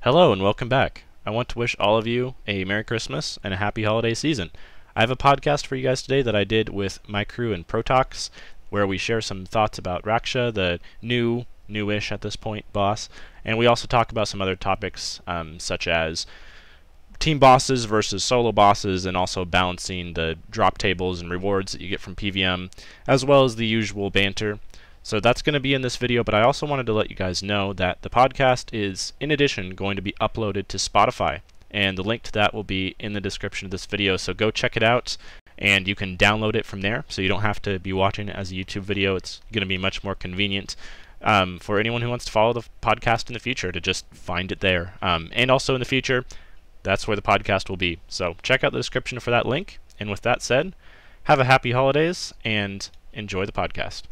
Hello and welcome back. I want to wish all of you a Merry Christmas and a Happy Holiday Season. I have a podcast for you guys today that I did with Maikeru and Protoxx, where we share some thoughts about Raksha, the newish at this point boss, and we also talk about some other topics such as team bosses versus solo bosses, and also balancing the drop tables and rewards that you get from PVM, as well as the usual banter. So that's going to be in this video, but I also wanted to let you guys know that the podcast is, in addition, going to be uploaded to Spotify, and the link to that will be in the description of this video, so go check it out, and you can download it from there, so you don't have to be watching it as a YouTube video. It's going to be much more convenient for anyone who wants to follow the podcast in the future to just find it there. And also in the future, that's where the podcast will be. So check out the description for that link, and with that said, have a happy holidays, and enjoy the podcast.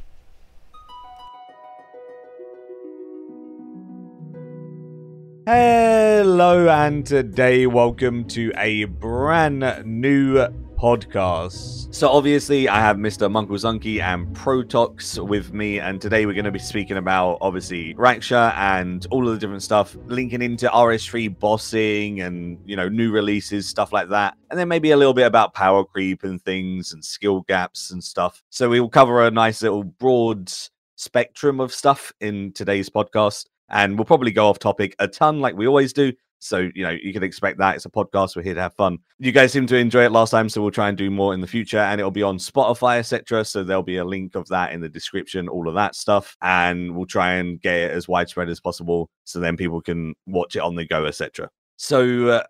Hello, and today welcome to a brand new podcast. So obviously I have Mr. Munklezunky and Protoxx with me, and today we're going to be speaking about obviously Raksha and all of the different stuff linking into RS3 bossing and, you know, new releases, stuff like that, and then maybe a little bit about power creep and things and skill gaps and stuff. So we will cover a nice little broad spectrum of stuff in today's podcast. And we'll probably go off topic a ton like we always do. So, you know, you can expect that. It's a podcast. We're here to have fun. You guys seem to enjoy it last time, so we'll try and do more in the future. And it'll be on Spotify, etc. So there'll be a link of that in the description, all of that stuff. And we'll try and get it as widespread as possible so then people can watch it on the go, etc. So,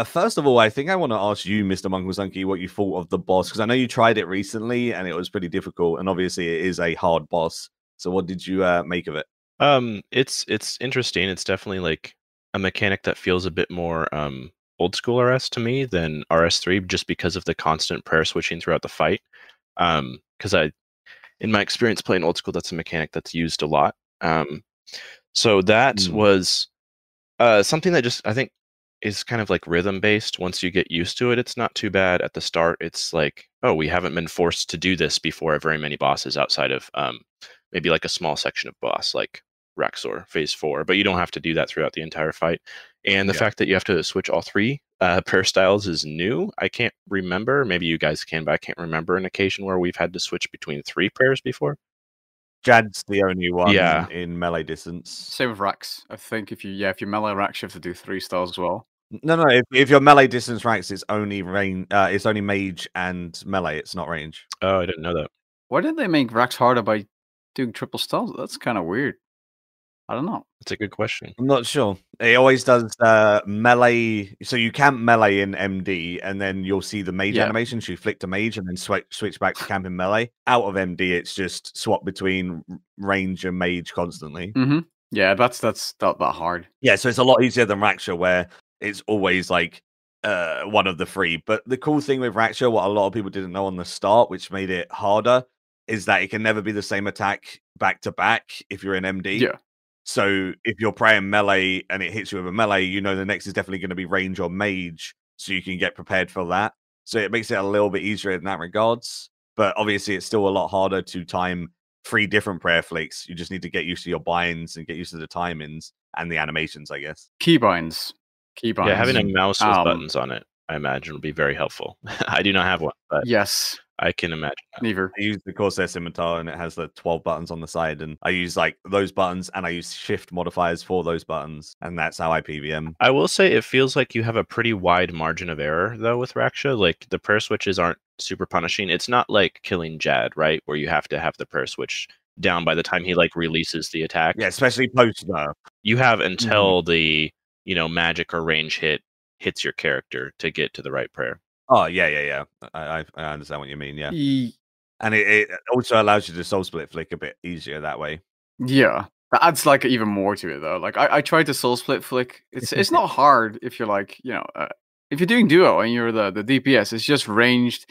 first of all, I think I want to ask you, Mr. Munklezunky, what you thought of the boss. Because I know you tried it recently and it was pretty difficult. And obviously it is a hard boss. So what did you make of it? It's interesting. It's definitely like a mechanic that feels a bit more old school RS to me than RS3, just because of the constant prayer switching throughout the fight. Because in my experience playing old school, that's a mechanic that's used a lot. So that was something that just I think is kind of like rhythm based. Once you get used to it, it's not too bad. At the start, it's like, oh, we haven't been forced to do this before very many bosses outside of maybe like a small section of boss like Raksha phase 4, but you don't have to do that throughout the entire fight. And the fact that you have to switch all three prayer styles is new. I can't remember, maybe you guys can, but I can't remember an occasion where we've had to switch between 3 prayers before. Jad's the only one in melee distance. Same with Rax. I think if you melee Rax, you have to do 3 styles as well. No, if you're melee distance Rax, it's only range. It's only mage and melee. It's not range. Oh, I didn't know that. Why did they make Rax harder by doing triple styles? That's kind of weird. I don't know. That's a good question. I'm not sure. It always does melee. So you camp melee in MD, and then you'll see the mage animation. So you flick to mage, and then switch back to camp in melee. Out of MD, it's just swap between range and mage constantly. Yeah, that's not that hard. Yeah, so it's a lot easier than Raksha, where it's always like one of the 3. But the cool thing with Raksha, what a lot of people didn't know on the start, which made it harder, is that it can never be the same attack back to back if you're in MD. Yeah. So if you're praying melee and it hits you with a melee, you know the next is definitely going to be range or mage, so you can get prepared for that. So it makes it a little bit easier in that regards. But obviously, it's still a lot harder to time 3 different prayer flicks. You just need to get used to your binds and get used to the timings and the animations, I guess. Keybinds. Yeah, having a mouse with buttons on it, I imagine, would be very helpful. I do not have one, but yes, I can imagine that. Neither. I use the Corsair Scimitar, and it has the 12 buttons on the side, and I use like those buttons, and I use shift modifiers for those buttons, and that's how I PVM. I will say it feels like you have a pretty wide margin of error, though, with Raksha. Like, the prayer switches aren't super punishing. It's not like killing Jad, right, where you have to have the prayer switch down by the time he, like, releases the attack. Yeah, especially post-nerf. You have until the, you know, magic or range hits your character to get to the right prayer. Oh, yeah. I understand what you mean, yeah. And it also allows you to soul split flick a bit easier that way. Yeah. That adds like even more to it though. Like I tried the soul split flick. It's not hard if you're like, you know, if you're doing duo and you're the DPS, it's just ranged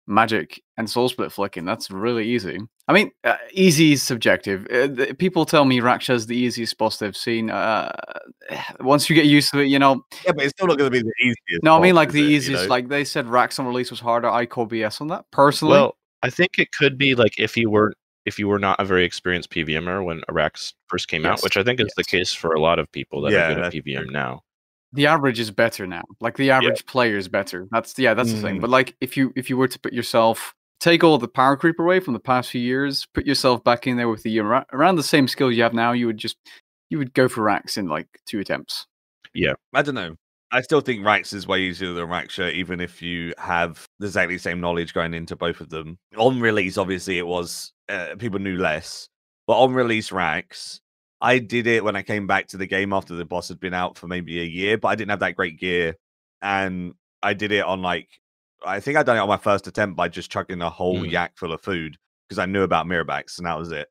magic and soul split flicking. That's really easy. I mean, easy is subjective. People tell me Raksha is the easiest boss they've seen. Once you get used to it, you know. Yeah, but it's still not going to be the easiest. No, I mean, like boss, the easiest. You know? Like they said, Rax on release was harder. I call BS on that personally. Well, I think it could be like if you were not a very experienced PVMer when Rax first came out, which I think is the case for a lot of people that are good at PVM now. the average is better now. Like the average player is better. That's the thing. But like if you were to put yourself, take all the power creep away from the past few years, put yourself back in there with the around the same skills you have now, you would go for Rax in like 2 attempts. Yeah. I don't know. I still think Rax is way easier than Raksha, even if you have the exactly same knowledge going into both of them. On release, obviously, it was people knew less, but on release, Rax, I did it when I came back to the game after the boss had been out for maybe a year, but I didn't have that great gear, and I did it on I think I done it on my first attempt by just chucking a whole yak full of food because I knew about mirrorbacks, and that was it.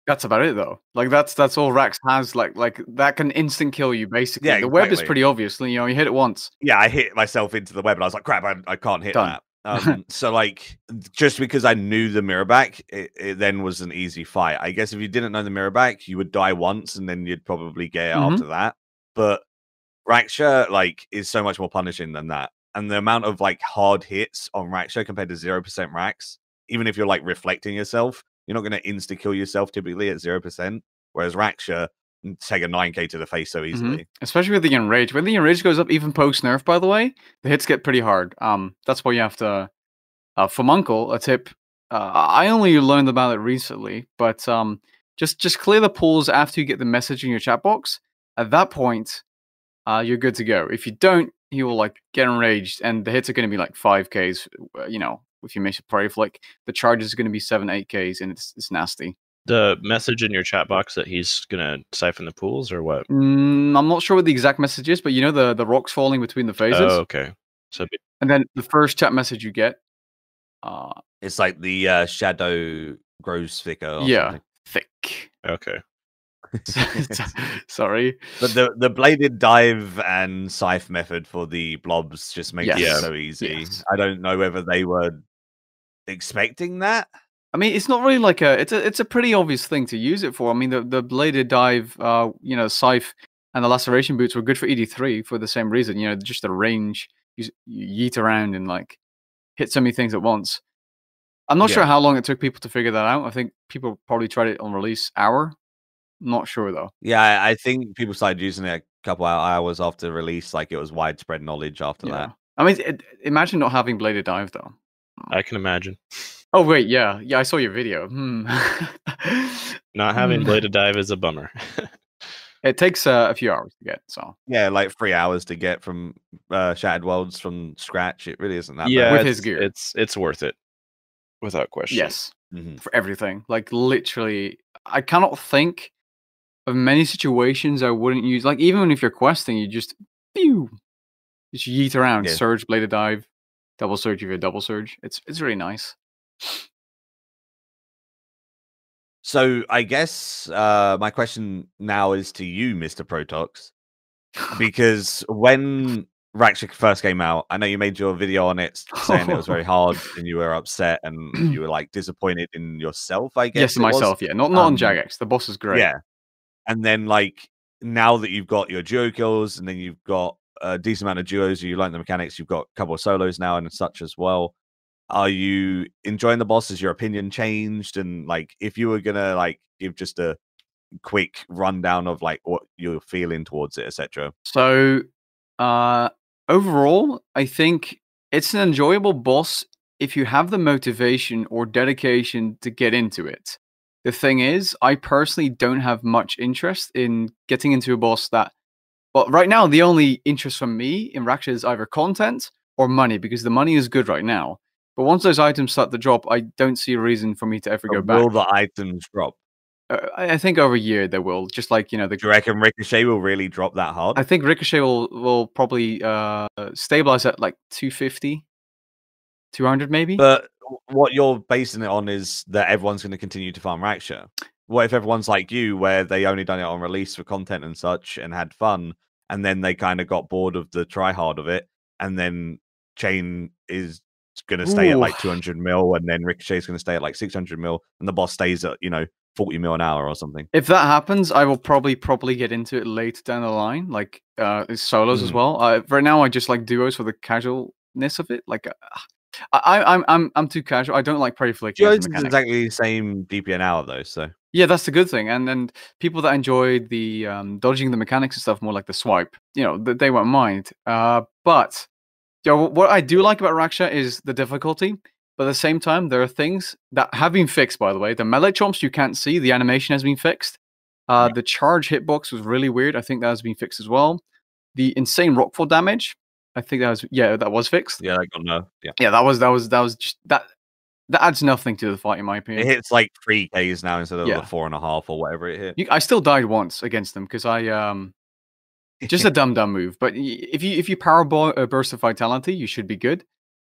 That's about it, though. Like that's all Rax has. Like that can instant kill you, basically. Yeah, the web is exactly. pretty obvious. You know, you hit it once. Yeah, I hit myself into the web, and I was like, "Crap, I can't hit Done. that." So like, just because I knew the mirror back, it then was an easy fight. I guess if you didn't know the mirror back, you would die once, and then you'd probably get it after that. But Raksha is so much more punishing than that, and the amount of hard hits on Raksha compared to 0% Rax, even if you're reflecting yourself, you're not going to insta kill yourself typically at 0%. Whereas Raksha can take a 9k to the face so easily. Especially with the enrage. When the enrage goes up, even post nerf, by the way, the hits get pretty hard. That's why you have to. For Munkle, a tip. I only learned about it recently, but just clear the pools after you get the message in your chat box. At that point, you're good to go. If you don't, he will get enraged, and the hits are going to be 5Ks. You know, if you miss a parry flick, the charge is going to be 7-8Ks, and it's nasty. The message in your chat box that he's gonna siphon the pools, or what? I'm not sure what the exact message is, but you know the rocks falling between the phases. Oh, okay. So, and then the first chat message you get, it's like the shadow grows thicker. Or something. Thick. Okay. Sorry, but the bladed dive and scythe method for the blobs just makes it so easy. Yes. I don't know whether they were expecting that. I mean, it's not really it's a pretty obvious thing to use it for. I mean, the bladed dive, scythe and the laceration boots were good for ED3 for the same reason. You know, just the range, you yeet around and hit so many things at once. I'm not sure how long it took people to figure that out. I think people probably tried it on release hour. Not sure though. Yeah, I think people started using it a couple hours after release. It was widespread knowledge after that. I mean, imagine not having bladed dive though. I can imagine. Oh wait, yeah, I saw your video. Not having bladed dive is a bummer. It takes a few hours to get. So yeah, 3 hours to get from Shattered Worlds from scratch. It really isn't that bad. With his gear. It's worth it, without question. Yes, for everything. Literally, I cannot think of many situations I wouldn't use. Even if you're questing, you just yeet around, surge, bladed dive, double surge if you're double surge. It's really nice. So I guess my question now is to you, Mr. Protoxx, because when Raksha first came out, I know you made your video on it saying it was very hard and you were upset and you were disappointed in yourself, I guess. Yes, myself, yeah. Not on Jagex. The boss is great. Yeah. And then now that you've got your duo kills and then you've got a decent amount of duos, you learn the mechanics, you've got a couple of solos now and such as well. Are you enjoying the boss? Has your opinion changed? And if you were gonna give just a quick rundown of what you're feeling towards it, etc. So overall, I think it's an enjoyable boss if you have the motivation or dedication to get into it. The thing is, I personally don't have much interest in getting into a boss that, well, right now the only interest from me in Raksha is either content or money, because the money is good right now. But once those items start to drop, I don't see a reason for me to ever go back. Will the items drop? I think over a year they will. Just do you reckon Ricochet will really drop that hard? I think Ricochet will probably stabilize at 250, 200 maybe. But what you're basing it on is that everyone's going to continue to farm Raksha. What if everyone's like you, where they only done it on release for content and such and had fun, and then they kind of got bored of the try hard of it, and then Chain is going to stay at 200 mil, and then Ricochet's going to stay at 600 mil, and the boss stays at 40 mil an hour or something. If that happens, I will probably get into it later down the line, solos as well. Right now, I just like duos for the casualness of it. I'm too casual. I don't like parry flicking. Duos is exactly the same DPN hour though, so Yeah, that's the good thing. And people that enjoy the dodging the mechanics and stuff more like the swipe, they won't mind. But what I do like about Raksha is the difficulty. But at the same time, there are things that have been fixed, by the way. The melee chomps you can't see, the animation has been fixed. The charge hitbox was really weird. I think that has been fixed as well. The insane rockfall damage, I think that was fixed. Yeah, that got nerfed. Yeah. Yeah, that was just that adds nothing to the fight in my It opinion. hits like 3Ks now instead of Yeah. the 4.5 or whatever it hit. I still died once against them because I just a dumb move. But if you power burst of vitality, you should be good.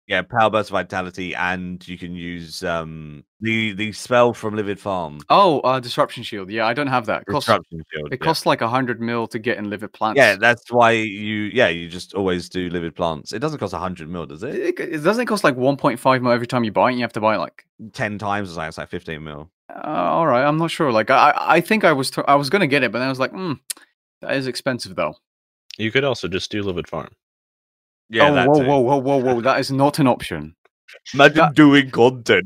Yeah, power burst vitality, and you can use the spell from Livid Farm. Oh, disruption shield. Yeah, I don't have that. Disruption shield. It costs like 100 mil to get in livid plants. Yeah, that's why you just always do livid plants. It doesn't cost 100 mil, does it? It doesn't cost like 1.5 mil every time you buy it. You have to buy like 10 times or something. It's like 15 mil. All right, I'm not sure. Like I think I was gonna get it, but then I was like, that is expensive though. You could also just do Livid Farm. Yeah, whoa! That is not an option. Imagine doing content.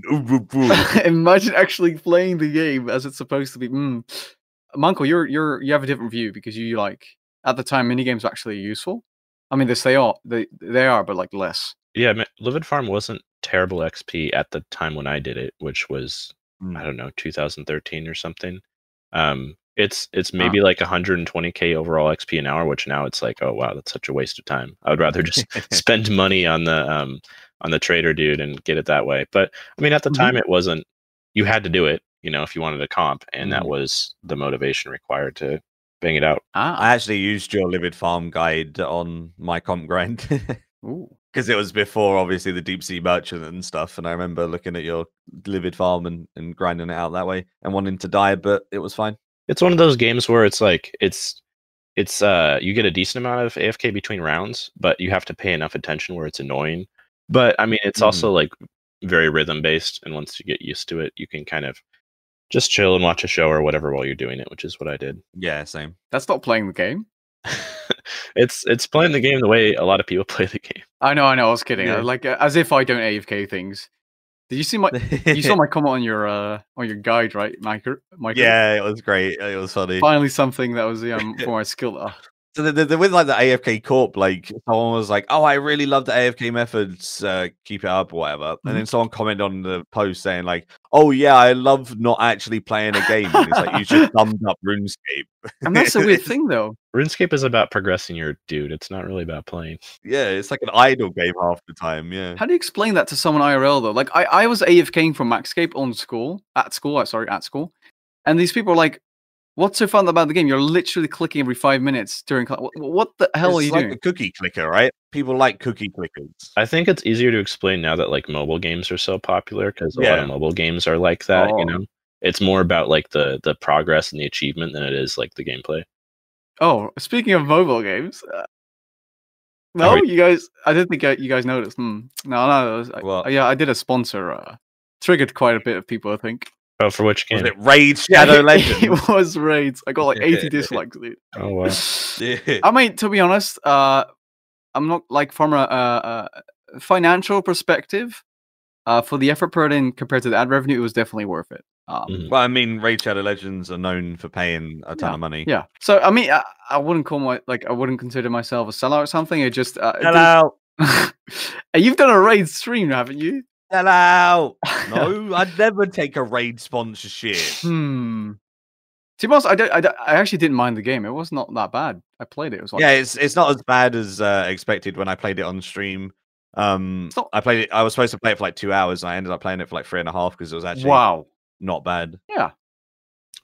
Imagine actually playing the game as it's supposed to be. Manko, you have a different view because you like at the time minigames were actually useful. I mean, they are, but like less. Yeah, Livid Farm wasn't terrible XP at the time when I did it, which was I don't know 2013 or something. It's maybe like 120k overall XP an hour, which now it's like, oh wow, that's such a waste of time. I would rather just spend money on the trader dude and get it that way. But I mean, at the time, it wasn't. You had to do it, if you wanted a comp, and that was the motivation required to bang it out. I actually used your Livid Farm guide on my comp grind. Because it was before, obviously, the Deep Sea Merchant and stuff. And I remember looking at your Livid Farm and grinding it out that way and wanting to die, but it was fine. It's one of those games where it's like it's you get a decent amount of AFK between rounds, but you have to pay enough attention where it's annoying. But I mean, it's also like very rhythm based, and once you get used to it, you can kind of just chill and watch a show or whatever while you're doing it, which is what I did. Yeah, same. That's not playing the game. It's playing the game the way a lot of people play the game. I know. I was kidding. Like as if I don't AFK things. Did you see you saw my comment on your guide, right, Maikeru? Yeah, it was great. It was funny. Finally, something that was for my skill. So with like the AFK Corp, like someone was like, "Oh, I really love the AFK methods. Keep it up, or whatever." And then someone commented on the post saying like, "Oh yeah, I love not actually playing a game." And it's like you should thumbs up RuneScape. And that's a weird thing, though. RuneScape is about progressing your dude. It's not really about playing. Yeah, it's like an idle game half the time. Yeah. How do you explain that to someone IRL though? Like I was AFKing from Maxscape at school, and these people are like, "What's so fun about the game? You're literally clicking every 5 minutes during what the hell are you doing?" It's like a cookie clicker, right? People like cookie clickers. I think it's easier to explain now that like mobile games are so popular because a lot of mobile games are like that. It's more about like the progress and the achievement than it is like the gameplay. Oh, speaking of mobile games, no, you guys. I didn't think you guys noticed. No. Yeah, I did a sponsor. Triggered quite a bit of people, I think. Oh, for which game? Was it Raid Shadow Legends? It was Raids. I got like 80 dislikes, dude. Oh wow. Yeah. I mean, to be honest, I'm not like from a financial perspective. For the effort put in compared to the ad revenue, it was definitely worth it. Well, I mean, Raid Shadow Legends are known for paying a ton of money. Yeah. So I mean, I wouldn't I wouldn't consider myself a sellout or something. It just Hello. You've done a raid stream, haven't you? Hello. No, I'd never take a raid sponsorship. To be honest, I actually didn't mind the game. It was not that bad. I played it. It was like, yeah, it's not as bad as expected when I played it on stream. I played it. I was supposed to play it for like 2 hours, and I ended up playing it for like 3.5 because it was actually not bad. Yeah,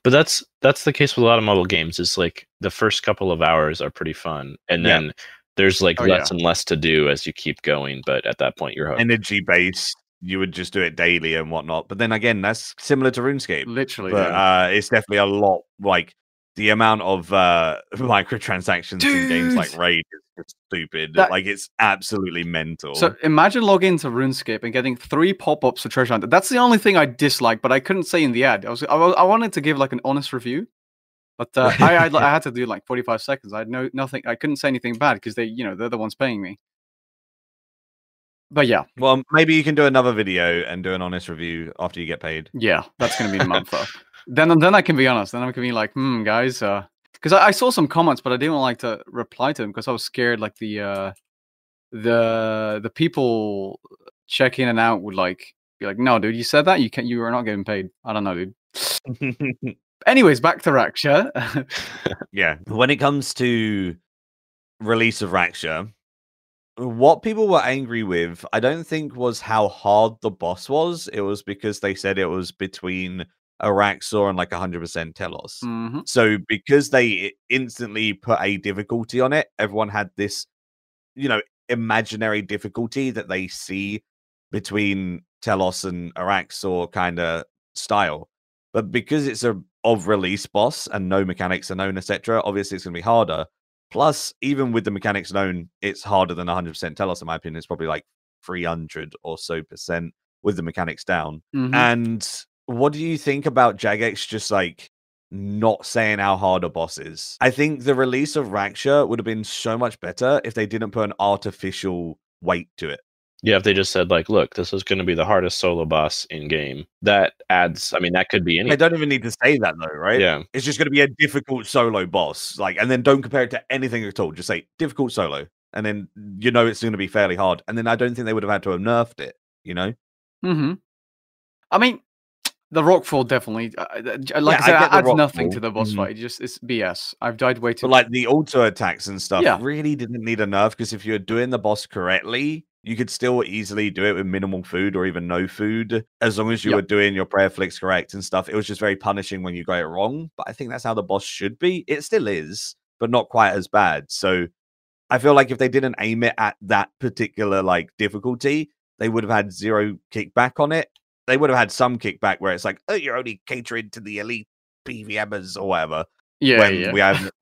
but that's the case with a lot of mobile games. Is like the first couple of hours are pretty fun, and then there's like less and less to do as you keep going. But at that point, you're hooked. Energy based. You would just do it daily and whatnot. But then again, that's similar to RuneScape. Literally. But it's definitely a lot like the amount of microtransactions in games like Raid is just stupid. Like it's absolutely mental. So imagine logging into RuneScape and getting 3 pop-ups for treasure hunt. That's the only thing I dislike, but I couldn't say in the ad. I wanted to give like an honest review, but I had to do like 45 seconds. I had nothing. I couldn't say anything bad because they're the ones paying me. But yeah. Well, maybe you can do another video and do an honest review after you get paid. Yeah, that's going to be a month though. then I can be honest. Then I can be like, guys, because I saw some comments, but I didn't like to reply to them because I was scared. Like the people check in and out would like be like, no, dude, you said that you are not getting paid. I don't know, dude. Anyways, back to Raksha. Yeah, when it comes to release of Raksha, what people were angry with, I don't think was how hard the boss was. It was because they said it was between a Raksha and like 100% Telos. Mhm. So because they instantly put a difficulty on it, everyone had this, imaginary difficulty that they see between Telos and Araxor kind of style. But because it's a of release boss and no mechanics are known, etc., obviously it's going to be harder. Plus, even with the mechanics known, it's harder than 100% Telos, in my opinion. It's probably like 300 or so percent with the mechanics down. Mhm. And what do you think about Jagex just like not saying how hard a boss is? I think the release of Raksha would have been so much better if they didn't put an artificial weight to it. Yeah, if they just said like, look, this is going to be the hardest solo boss in game. That adds, I mean, that could be They anything. don't even need to say that though, right? Yeah. It's just going to be a difficult solo boss. Like, and then don't compare it to anything at all. Just say difficult solo. And then it's going to be fairly hard. And then I don't think they would have had to have nerfed it, Mm-hmm. I mean, the rockfall definitely, like I said, I get the adds nothing rockfall. to the boss fight. It's BS. I've died way too. But like the auto attacks and stuff Yeah. really didn't need a nerf because if you're doing the boss correctly, you could still easily do it with minimal food or even no food as long as you were doing your prayer flicks correct and stuff. It was just very punishing when you got it wrong. But I think that's how the boss should be. It still is, but not quite as bad. So I feel like if they didn't aim it at that particular like difficulty, they would have had zero kickback on it. They would have had some kickback where it's like, oh, you're only catering to the elite PVMers or whatever. Yeah.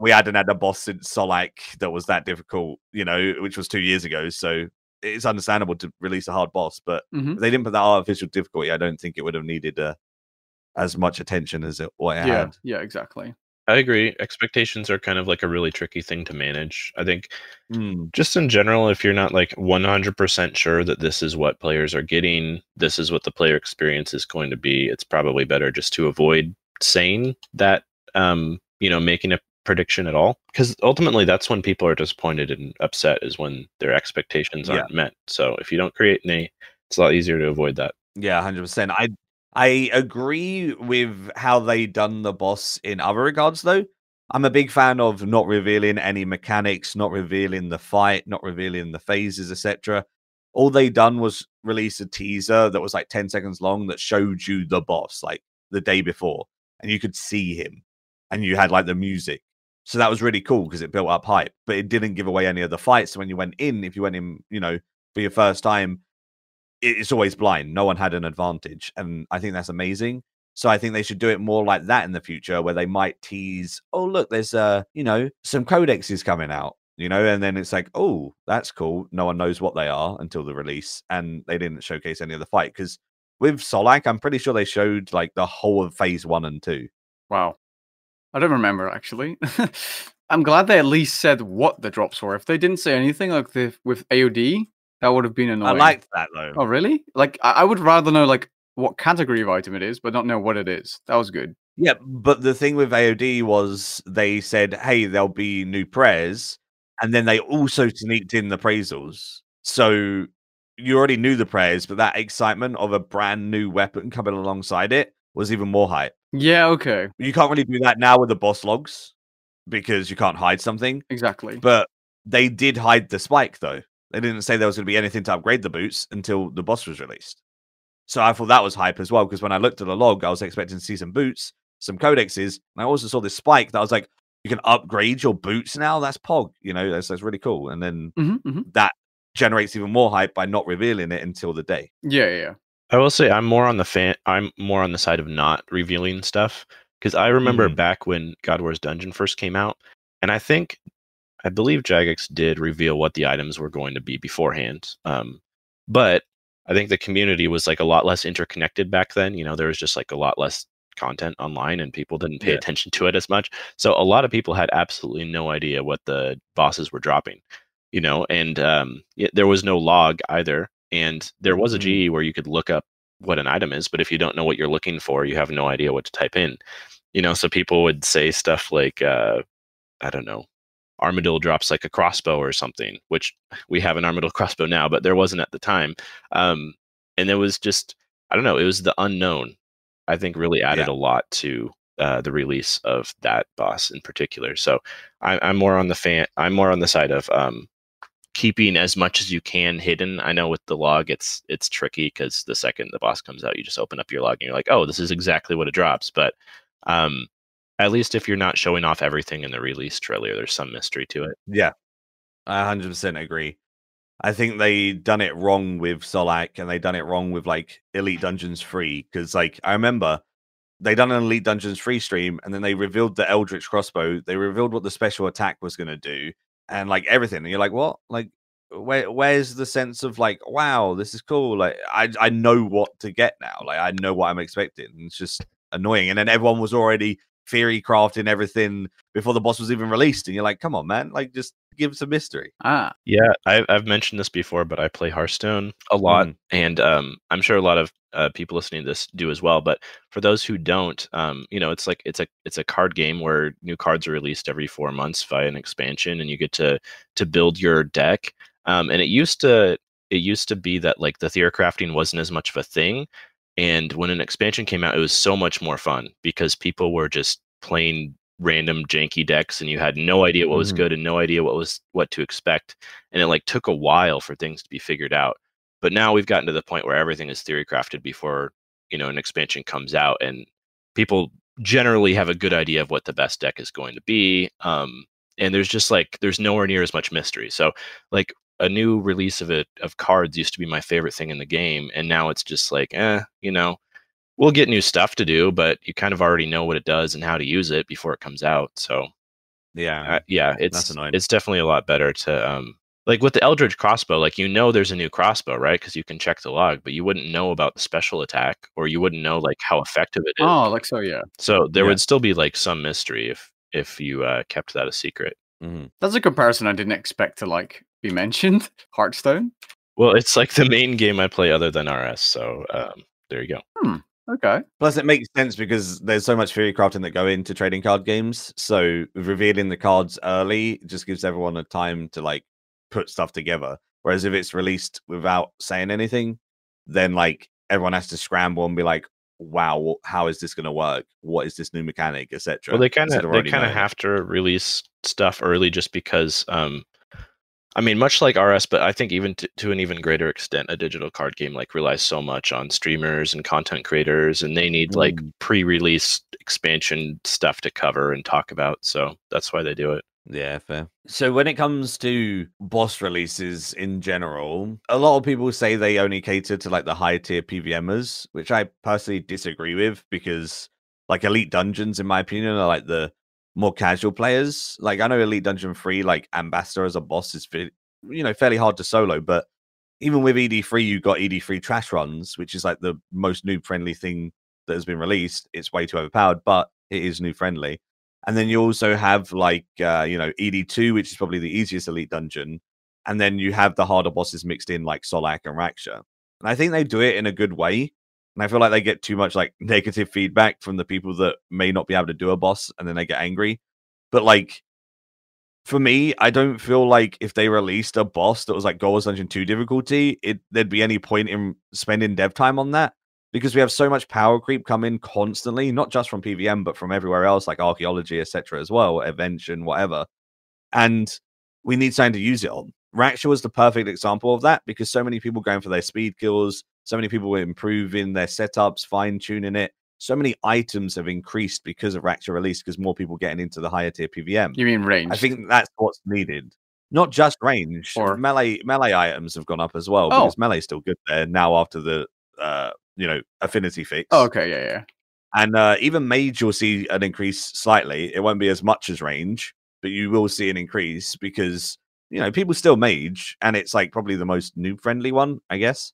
We hadn't had a boss since Solak that was that difficult, which was 2 years ago. So it's understandable to release a hard boss, but if they didn't put that artificial difficulty, I don't think it would have needed as much attention as it had. Yeah, exactly. I agree. Expectations are kind of like a really tricky thing to manage. I think Mm. just in general, if you're not like 100% sure that this is what players are getting, this is what the player experience is going to be, it's probably better just to avoid saying that, making a prediction at all. Because ultimately, that's when people are disappointed and upset, is when their expectations aren't met. So if you don't create any, it's a lot easier to avoid that. Yeah, 100%. I agree with how they done the boss in other regards, though. I'm a big fan of not revealing any mechanics, not revealing the fight, not revealing the phases, etc. All they done was release a teaser that was like 10 seconds long that showed you the boss like the day before, and you could see him, and you had like the music. So that was really cool because it built up hype, but it didn't give away any of the fights. So when you went in, if you went in, for your first time, it's always blind. No one had an advantage. And I think that's amazing. So I think they should do it more like that in the future where they might tease, oh, look, there's, some codexes coming out, and then it's like, oh, that's cool. No one knows what they are until the release. And they didn't showcase any of the fight because with Solak, I'm pretty sure they showed like the whole of phase 1 and 2. Wow. I don't remember actually. I'm glad they at least said what the drops were. If they didn't say anything like with AOD, that would have been annoying. I liked that though. Oh, really? Like, I would rather know like what category of item it is, but not know what it is. That was good. Yeah, but the thing with AOD was they said, hey, there'll be new prayers, and then they also sneaked in the appraisals. So you already knew the prayers, but that excitement of a brand new weapon coming alongside it was even more hype. Yeah, okay. You can't really do that now with the boss logs because you can't hide something. Exactly. But they did hide the spike, though. They didn't say there was going to be anything to upgrade the boots until the boss was released. So I thought that was hype as well, because when I looked at the log, I was expecting to see some boots, some codexes, and I also saw this spike that I was like, you can upgrade your boots now? That's Pog. That's really cool. And then that generates even more hype by not revealing it until the day. Yeah. I will say I'm more on the side of not revealing stuff, because I remember back when God War's Dungeon first came out, and I believe Jagex did reveal what the items were going to be beforehand. But I think the community was like a lot less interconnected back then. There was just like a lot less content online and people didn't pay attention to it as much. So a lot of people had absolutely no idea what the bosses were dropping, and there was no log either. And there was a GE where you could look up what an item is, but if you don't know what you're looking for, you have no idea what to type in. So people would say stuff like, I don't know, Armadillo drops like a crossbow or something, which we have an Armadillo crossbow now, but there wasn't at the time. And it was just, I don't know, it was the unknown, I think, really added Yeah. a lot to the release of that boss in particular. So I'm more on the side of keeping as much as you can hidden. I know with the log, it's tricky because the second the boss comes out, you just open up your log and you're like, oh, this is exactly what it drops. But um, at least if you're not showing off everything in the release trailer, there's some mystery to it. Yeah, I 100% agree. I think they done it wrong with Solak, and they done it wrong with like Elite Dungeons 3. Because like I remember they done an Elite Dungeons 3 stream, and then they revealed the Eldritch crossbow. They revealed what the special attack was going to do, and like everything. And you're like, what? Like, where's the sense of like, wow, this is cool. Like, I know what to get now. Like, I know what I'm expecting. It's just annoying. And then everyone was already theory crafting everything before the boss was even released, and you're like, come on, man, like just give some mystery. Yeah, I've mentioned this before, but I play Hearthstone a lot, and I'm sure a lot of people listening to this do as well. But for those who don't, it's like it's a card game where new cards are released every 4 months via an expansion, and you get to build your deck. And it used to be that like the theory crafting wasn't as much of a thing, and when an expansion came out, it was so much more fun because people were just playing random janky decks and you had no idea what was good and no idea what to expect, and it like took a while for things to be figured out. But now we've gotten to the point where everything is theory crafted before an expansion comes out, and people generally have a good idea of what the best deck is going to be. And there's nowhere near as much mystery. So like a new release of cards used to be my favorite thing in the game, and now it's just like we'll get new stuff to do, but you kind of already know what it does and how to use it before it comes out. So yeah, it's annoying. It's definitely a lot better to like with the Eldritch crossbow, like there's a new crossbow, right? Because you can check the log, but you wouldn't know about the special attack, or you wouldn't know like how effective it is. Oh, like so, yeah. So there would still be like some mystery if you kept that a secret. That's a comparison I didn't expect to like be mentioned. Hearthstone. Well, it's like the main game I play other than RS, so there you go. Okay. Plus, it makes sense because there's so much theory crafting that go into trading card games. So revealing the cards early just gives everyone a time to like put stuff together. Whereas if it's released without saying anything, then like everyone has to scramble and be like, "Wow, how is this going to work? What is this new mechanic, etc." Well, they kind of have to release stuff early just because I mean, much like RS, but I think even to an even greater extent, a digital card game like relies so much on streamers and content creators, and they need like pre-release expansion stuff to cover and talk about. So that's why they do it. Yeah, fair. So when it comes to boss releases in general, a lot of people say they only cater to like the high tier PVMers, which I personally disagree with because like Elite Dungeons, in my opinion, are like the more casual players. Like I know Elite Dungeon 3, like Ambassador as a boss is fairly hard to solo, but even with ED3, you got ED3 trash runs, which is like the most noob friendly thing that has been released. It's way too overpowered, but it is noob friendly. And then you also have like ED2, which is probably the easiest Elite Dungeon, and then you have the harder bosses mixed in like Solak and Raksha. And I think they do it in a good way. And I feel like they get too much like negative feedback from the people that may not be able to do a boss, and then they get angry. But like for me, I don't feel like if they released a boss that was like Gold Dungeon 2 difficulty, there'd be any point in spending dev time on that because we have so much power creep come in constantly, not just from PVM, but from everywhere else, like archaeology, etc. as well, invention, whatever. And we need something to use it on. Raksha was the perfect example of that because so many people going for their speed kills, so many people were improving their setups, fine-tuning it. So many items have increased because of Raksha release because more people getting into the higher tier PVM. You mean range? I think that's what's needed. Not just range. Or melee items have gone up as well because melee's still good there now after the affinity fix. Oh, okay, yeah. And even mage, you'll see an increase slightly. It won't be as much as range, but you will see an increase because people still mage, and it's like probably the most noob friendly one, I guess.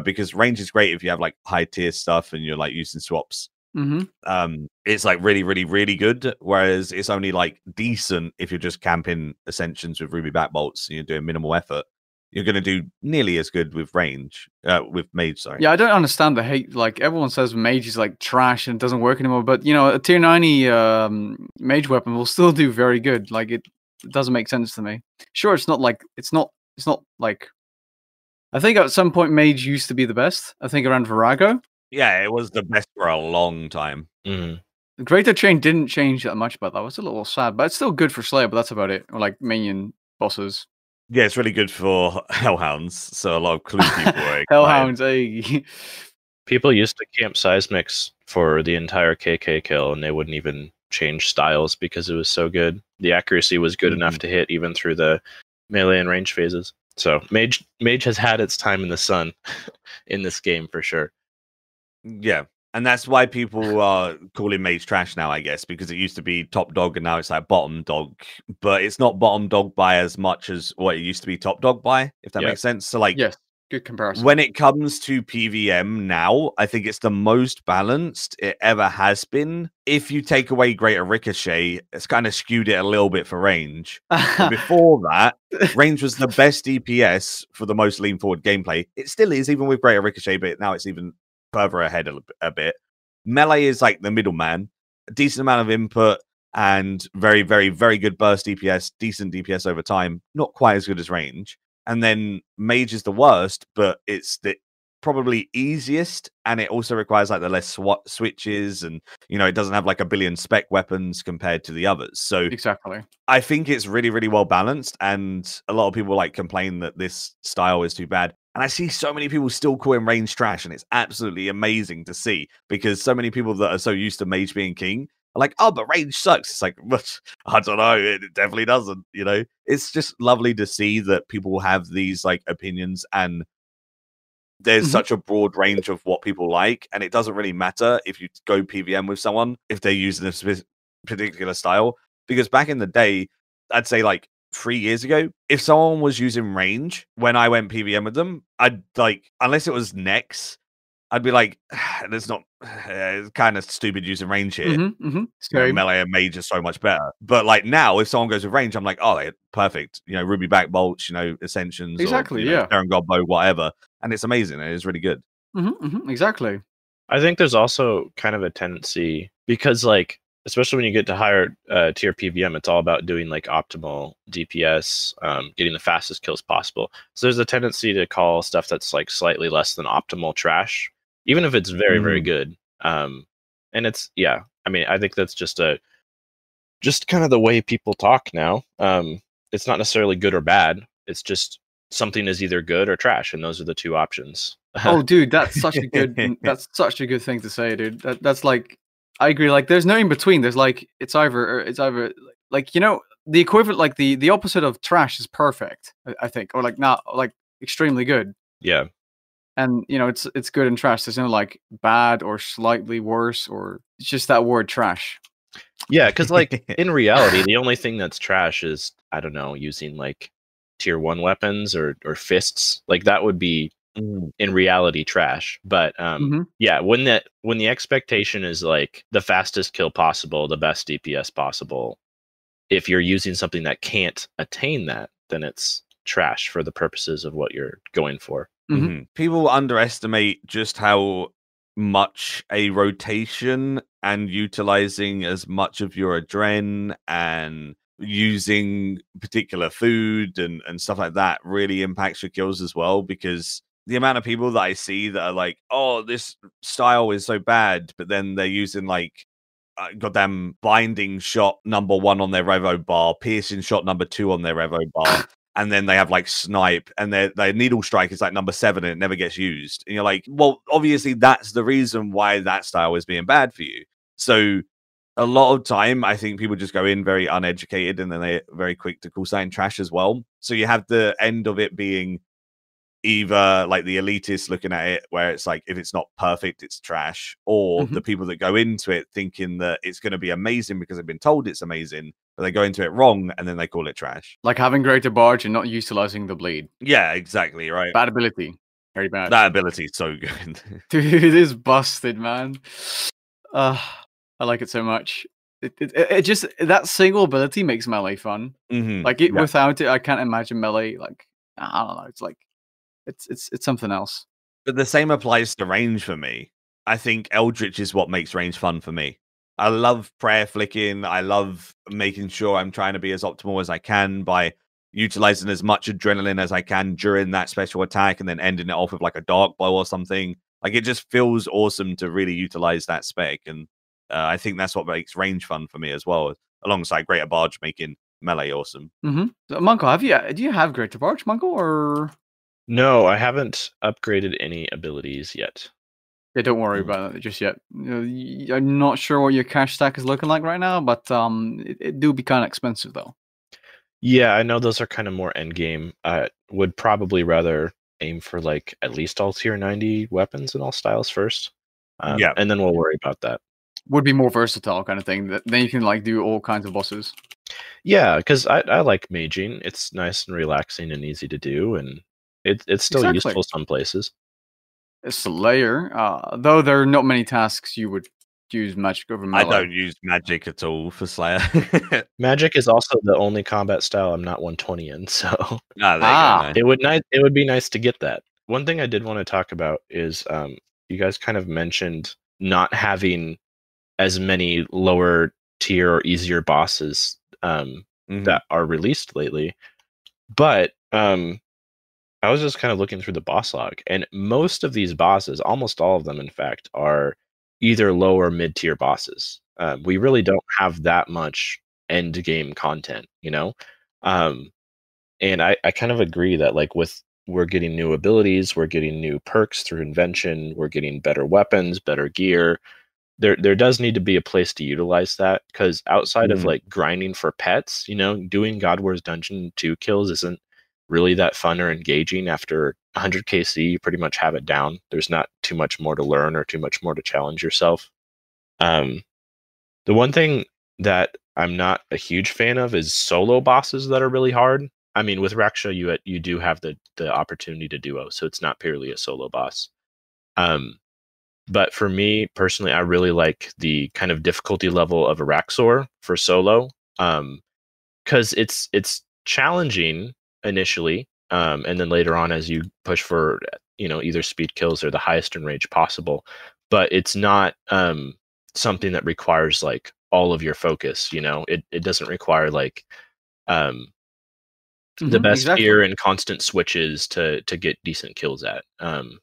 Because range is great if you have like high tier stuff and you're like using swaps. It's like really, really, really good. Whereas it's only like decent if you're just camping Ascensions with Ruby backbolts and you're doing minimal effort. you're going to do nearly as good with range, with mage, sorry. Yeah, I don't understand the hate. Like, everyone says mage is like trash and doesn't work anymore, but you know, a tier 90 mage weapon will still do very good. Like, it doesn't make sense to me. Sure, it's not like I think at some point mage used to be the best. I think around Virago. Yeah, it was the best for a long time. Mm-hmm. The Greater Chain didn't change that much, but that was a little sad. But it's still good for Slayer, but that's about it. Or like minion bosses. Yeah, it's really good for Hellhounds, so a lot of clue people are Hellhounds, hey. People used to camp Seismics for the entire KK kill, and they wouldn't even change styles because it was so good. The accuracy was good enough to hit even through the melee and range phases. So Mage has had its time in the sun in this game for sure. Yeah. And that's why people are calling Mage trash now, I guess, because it used to be top dog and now it's like bottom dog. But it's not bottom dog by as much as what it used to be top dog by, if that makes sense. So, like, yes, good comparison. When it comes to PVM now, I think it's the most balanced it ever has been. If you take away Greater Ricochet, it's kind of skewed it a little bit for range. Before that, range was the best DPS for the most lean forward gameplay. It still is, even with Greater Ricochet, but now it's even further ahead a bit. Melee is like the middleman, a decent amount of input and very, very, very good burst DPS, decent DPS over time, not quite as good as range. And then mage is the worst, but it's the probably easiest, and it also requires like the less SWAT switches, and you know, it doesn't have like a billion spec weapons compared to the others. So exactly, I think it's really, really well balanced, and a lot of people like complain that this style is too bad. And I see so many people still calling range trash, and it's absolutely amazing to see, because so many people that are so used to mage being king are like, oh, but range sucks. It's like, I don't know, it definitely doesn't, you know? It's just lovely to see that people have these like opinions, and there's such a broad range of what people like, and it doesn't really matter if you go PVM with someone, if they're using a particular style. Because back in the day, I'd say like 3 years ago, if someone was using range when I went PVM with them, I'd like, unless it was Nex, I'd be like, there's not, it's kind of stupid using range here. You know, melee and mage is so much better. But like now, if someone goes with range, I'm like, oh, they're perfect. You know, Ruby back bolts, you know, Ascensions, exactly, or, you know, Darren God bow, whatever. And it's amazing. It is really good. Exactly. I think there's also kind of a tendency, because like, especially when you get to higher tier PVM, it's all about doing like optimal DPS, getting the fastest kills possible. So there's a tendency to call stuff that's like slightly less than optimal trash, even if it's very, very good. And it's, yeah, I mean, I think that's just kind of the way people talk now. It's not necessarily good or bad. It's just something is either good or trash, and those are the two options. Oh, dude, that's such a good thing to say, dude. That's like, I agree. Like, there's no in between. There's like, it's either like, you know, the equivalent, like the opposite of trash is perfect, I think, or like not like extremely good. Yeah. And you know, it's good and trash. There's no like bad or slightly worse, or it's just that word trash. Yeah, because like in reality, the only thing that's trash is, I don't know, using like tier 1 weapons or fists. Like that would be in reality trash. But yeah, when the expectation is like the fastest kill possible, the best DPS possible, if you're using something that can't attain that, then it's trash for the purposes of what you're going for. People underestimate just how much a rotation and utilizing as much of your adren and using particular food and stuff like that really impacts your kills as well. Because the amount of people that I see that are like, oh, this style is so bad, but then they're using like goddamn binding shot number 1 on their revo bar, piercing shot number 2 on their revo bar, and then they have like snipe, and their needle strike is like number 7 and it never gets used. And you're like, well, obviously that's the reason why that style is being bad for you. So a lot of time, I think people just go in very uneducated, and then they're very quick to call something trash as well. So you have the end of it being either like the elitists looking at it, where it's like, if it's not perfect, it's trash, or the people that go into it thinking that it's going to be amazing because they've been told it's amazing, but they go into it wrong and then they call it trash. Like having greater barge and not utilizing the bleed. Yeah, exactly, right. Bad ability. Very bad. That ability is so good. Dude, it is busted, man. I like it so much. It just, that single ability makes melee fun. Like without it, I can't imagine melee like I don't know. It's like it's something else. But the same applies to range for me. I think Eldritch is what makes range fun for me. I love prayer flicking. I love making sure I'm trying to be as optimal as I can by utilizing as much adrenaline as I can during that special attack and then ending it off with like a dark blow or something. Like it just feels awesome to really utilize that spec. And I think that's what makes range fun for me as well, alongside Greater Barge making melee awesome. Mm-hmm. So, Monko, do you have Greater Barge, Monko, or? No, I haven't upgraded any abilities yet. Yeah, don't worry about it just yet. I'm not sure what your cash stack is looking like right now, but it do be kind of expensive though. Yeah, I know those are kind of more end game. I would probably rather aim for like at least all tier 90 weapons and all styles first. Yeah. And then we'll worry about that. Would be more versatile kind of thing. Then you can like do all kinds of bosses. Yeah, because I like maging. It's nice and relaxing and easy to do, and it's still Exactly. useful some places. A Slayer, though there are not many tasks you would use magic over melee. I don't use magic at all for Slayer. Magic is also the only combat style I'm not 120 in, so There you go. it would be nice to get that. One thing I did want to talk about is you guys kind of mentioned not having as many lower tier or easier bosses that are released lately, but I was just kind of looking through the boss log, and most of these bosses, almost all of them, in fact, are either low or mid tier bosses. We really don't have that much end game content, you know? And I kind of agree that, like, we're getting new abilities, we're getting new perks through invention, we're getting better weapons, better gear. There does need to be a place to utilize that, because outside of like grinding for pets, you know, doing God War's Dungeon 2 kills isn't really that fun or engaging. After 100 KC, you pretty much have it down. There's not too much more to learn or too much more to challenge yourself. The one thing that I'm not a huge fan of is solo bosses that are really hard. I mean, with Raksha, you do have the opportunity to duo, so it's not purely a solo boss. But for me personally, I really like the kind of difficulty level of a Raxor for solo, because it's challenging initially, and then later on as you push for either speed kills or the highest in range possible. But it's not something that requires like all of your focus. It doesn't require like the best gear and constant switches to get decent kills at.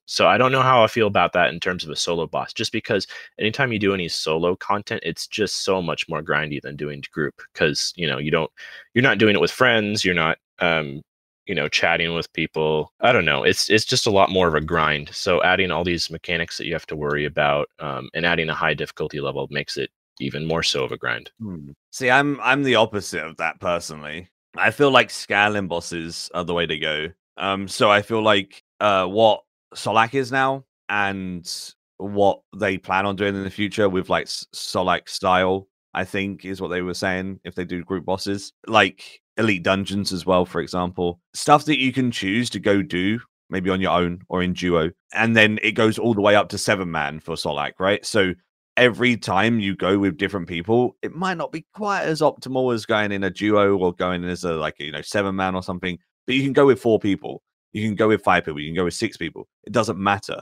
So I don't know how I feel about that in terms of a solo boss, just because anytime you do any solo content, it's just so much more grindy than doing group, because you're not doing it with friends, you're not chatting with people. I don't know, it's just a lot more of a grind. So adding all these mechanics that you have to worry about, and adding a high difficulty level makes it even more so of a grind. See, I'm the opposite of that personally. I feel like scaling bosses are the way to go. So I feel like what Solak is now and what they plan on doing in the future with like Solak style, I think is what they were saying if they do group bosses. Like elite dungeons as well, for example. Stuff that you can choose to go do, maybe on your own or in duo. And then it goes all the way up to 7-man for Solak, right? So every time you go with different people, it might not be quite as optimal as going in a duo or going as a 7-man or something. But you can go with 4 people, you can go with 5 people, you can go with 6 people. It doesn't matter.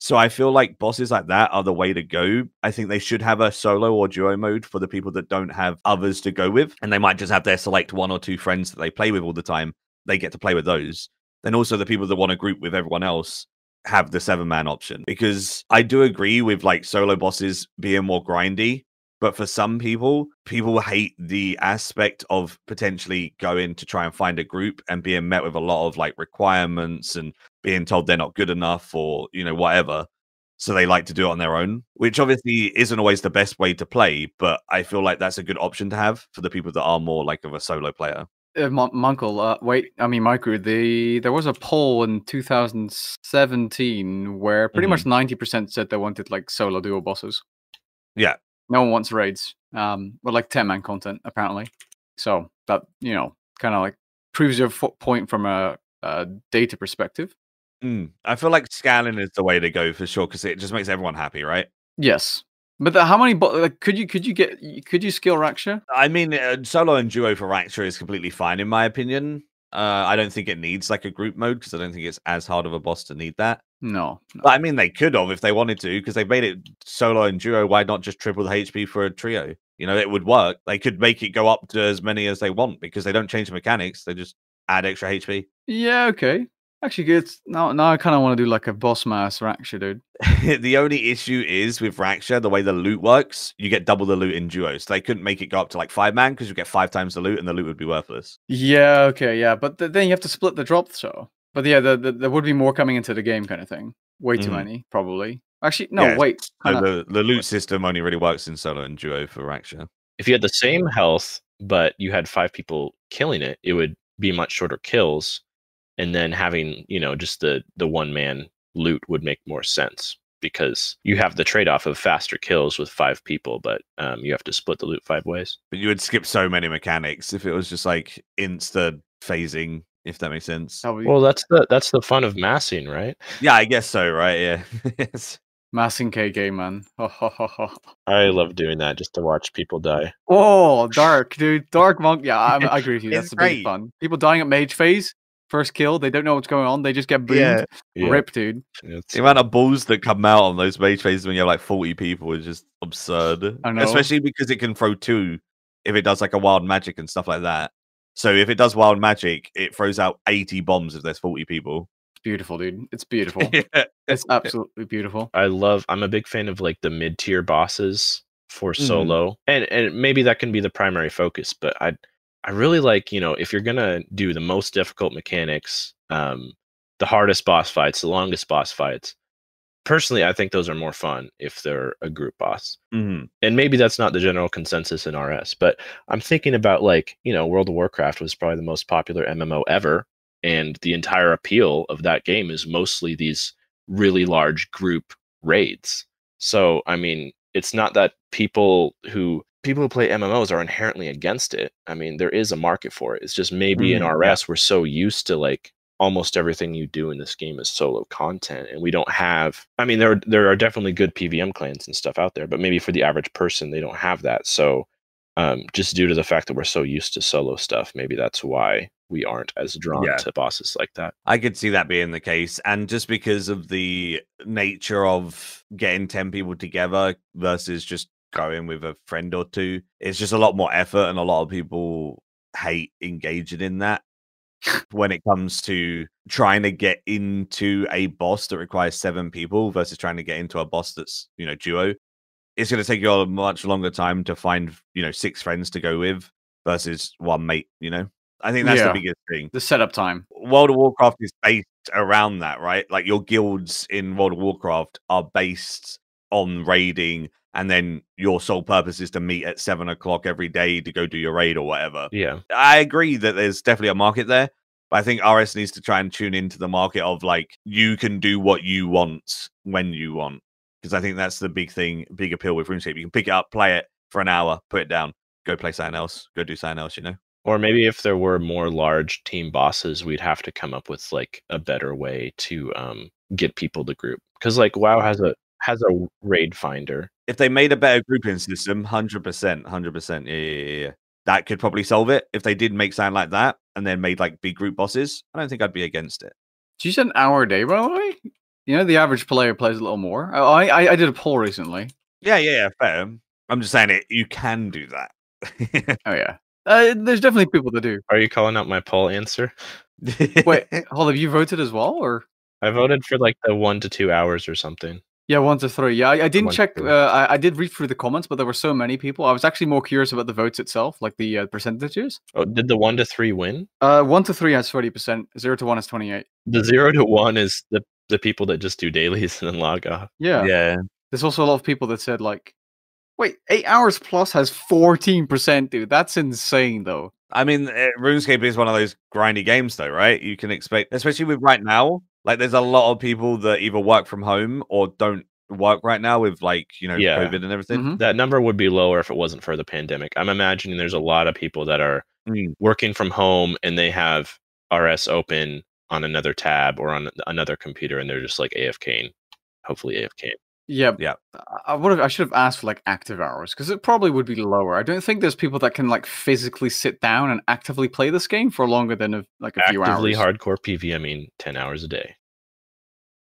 So I feel like bosses like that are the way to go. I think they should have a solo or duo mode for the people that don't have others to go with, and they might just have their select 1 or 2 friends that they play with all the time. They get to play with those. Then also the people that want to group with everyone else have the 7-man option, because I do agree with like solo bosses being more grindy, but for some people hate the aspect of potentially going to try and find a group and being met with a lot of like requirements and being told they're not good enough or whatever. So they like to do it on their own, which obviously isn't always the best way to play, but I feel like that's a good option to have for the people that are more like of a solo player. Maikeru, there was a poll in 2017 where pretty much 90% said they wanted like solo duo bosses. Yeah. No one wants raids. But like 10-man content apparently. So that kind of like proves your point from a data perspective. I feel like scaling is the way to go for sure, because it just makes everyone happy, right? Yes. But how many could you skill Raksha? I mean, solo and duo for Raksha is completely fine in my opinion. I don't think it needs like a group mode because I don't think it's as hard of a boss to need that. No. But I mean, they could have if they wanted to because they've made it solo and duo. Why not just triple the HP for a trio? You know, it would work. They could make it go up to as many as they want because they don't change the mechanics. They just add extra HP. Yeah, okay. Actually, good. Now I kind of want to do like a boss mass Raksha, dude. The only issue is with Raksha, the way the loot works, you get double the loot in duos. They couldn't make it go up to like 5-man because you get 5 times the loot and the loot would be worthless. Yeah, okay, yeah. But then you have to split the drop, so. But yeah, there would be more coming into the game kind of thing. Way too many, probably. Actually, no, Yeah, wait. So the loot system only really works in solo and duo for Raksha. If you had the same health, but you had 5 people killing it, it would be much shorter kills. And then having, just the one-man loot would make more sense because you have the trade-off of faster kills with 5 people, but you have to split the loot 5 ways. But you would skip so many mechanics if it was just like insta phasing, if that makes sense. Well, that's the fun of massing, right? Yeah, I guess so, right? Yeah. Yes. Massing KK, man. I love doing that just to watch people die. Oh, dark, dude. Dark monk. Yeah, I agree with you. That's It's the great. big fun. People dying at mage phase. First kill, they don't know what's going on. They just get boomed. Yeah. Rip, dude. The amount of balls that come out on those mage phases when you have like 40 people is just absurd. I know. Especially because it can throw 2 if it does like a wild magic and stuff like that. So if it does wild magic, it throws out 80 bombs if there's 40 people. It's beautiful, dude. It's beautiful. Yeah. It's absolutely beautiful. I'm a big fan of like the mid-tier bosses for solo. And maybe that can be the primary focus, but I really like, if you're gonna do the most difficult mechanics, the hardest boss fights, the longest boss fights, personally, I think those are more fun if they're a group boss. And maybe that's not the general consensus in RS, but I'm thinking about like, World of Warcraft was probably the most popular MMO ever. And the entire appeal of that game is mostly these really large group raids. So, I mean, it's not that people who play MMOs are inherently against it. I mean, there is a market for it. It's just maybe in RS, we're so used to like almost everything you do in this game is solo content. And we don't have, I mean, there are definitely good PVM clans and stuff out there, but maybe for the average person, they don't have that. So just due to the fact that we're so used to solo stuff, maybe that's why we aren't as drawn to bosses like that. I could see that being the case. And just because of the nature of getting 10 people together versus just going with a friend or 2, it's just a lot more effort and a lot of people hate engaging in that. When it comes to trying to get into a boss that requires 7 people versus trying to get into a boss that's, duo, it's going to take you a much longer time to find, 6 friends to go with versus 1 mate, I think that's the biggest thing. The setup time. World of Warcraft is based around that, right? Like your guilds in World of Warcraft are based on raiding, and then your sole purpose is to meet at 7 o'clock every day to go do your raid or whatever. Yeah. I agree that there's definitely a market there, but I think RS needs to try and tune into the market of like, you can do what you want when you want. Because I think that's the big thing, big appeal with RuneScape. You can pick it up, play it for an hour, put it down, go play something else, go do something else, Or maybe if there were more large team bosses, we'd have to come up with like a better way to get people to group. Because like WoW has a raid finder. If they made a better grouping system, 100%, yeah. That could probably solve it. If they did make something like that and then made like big group bosses, I don't think I'd be against it. You said an hour a day, by the way? The average player plays a little more. I did a poll recently. Yeah, fair. I'm just saying it. You can do that. Oh, yeah. There's definitely people that do. Are you calling out my poll answer? Wait, hold, have you voted as well, or? I voted for like the 1 to 2 hours or something. Yeah, 1 to 3. Yeah, I didn't check. I did read through the comments, but there were so many people. I was actually more curious about the votes itself, like the percentages. Oh, did the 1 to 3 win? 1 to 3 has 30%. 0 to 1 is 28. The 0 to 1 is the people that just do dailies and then log off. Yeah. There's also a lot of people that said like, wait, 8 hours plus has 14%, dude. That's insane, though. I mean, RuneScape is one of those grindy games, though, right? You can expect, especially with right now, like there's a lot of people that either work from home or don't work right now with like, COVID and everything. That number would be lower if it wasn't for the pandemic. I'm imagining there's a lot of people that are working from home and they have RS open on another tab or on another computer and they're just like AFKing, hopefully AFKing. Yeah, Yeah. I should have asked for like active hours because it probably would be lower. I don't think there's people that can like physically sit down and actively play this game for longer than a few Actively hours. hardcore PVMing 10 hours a day.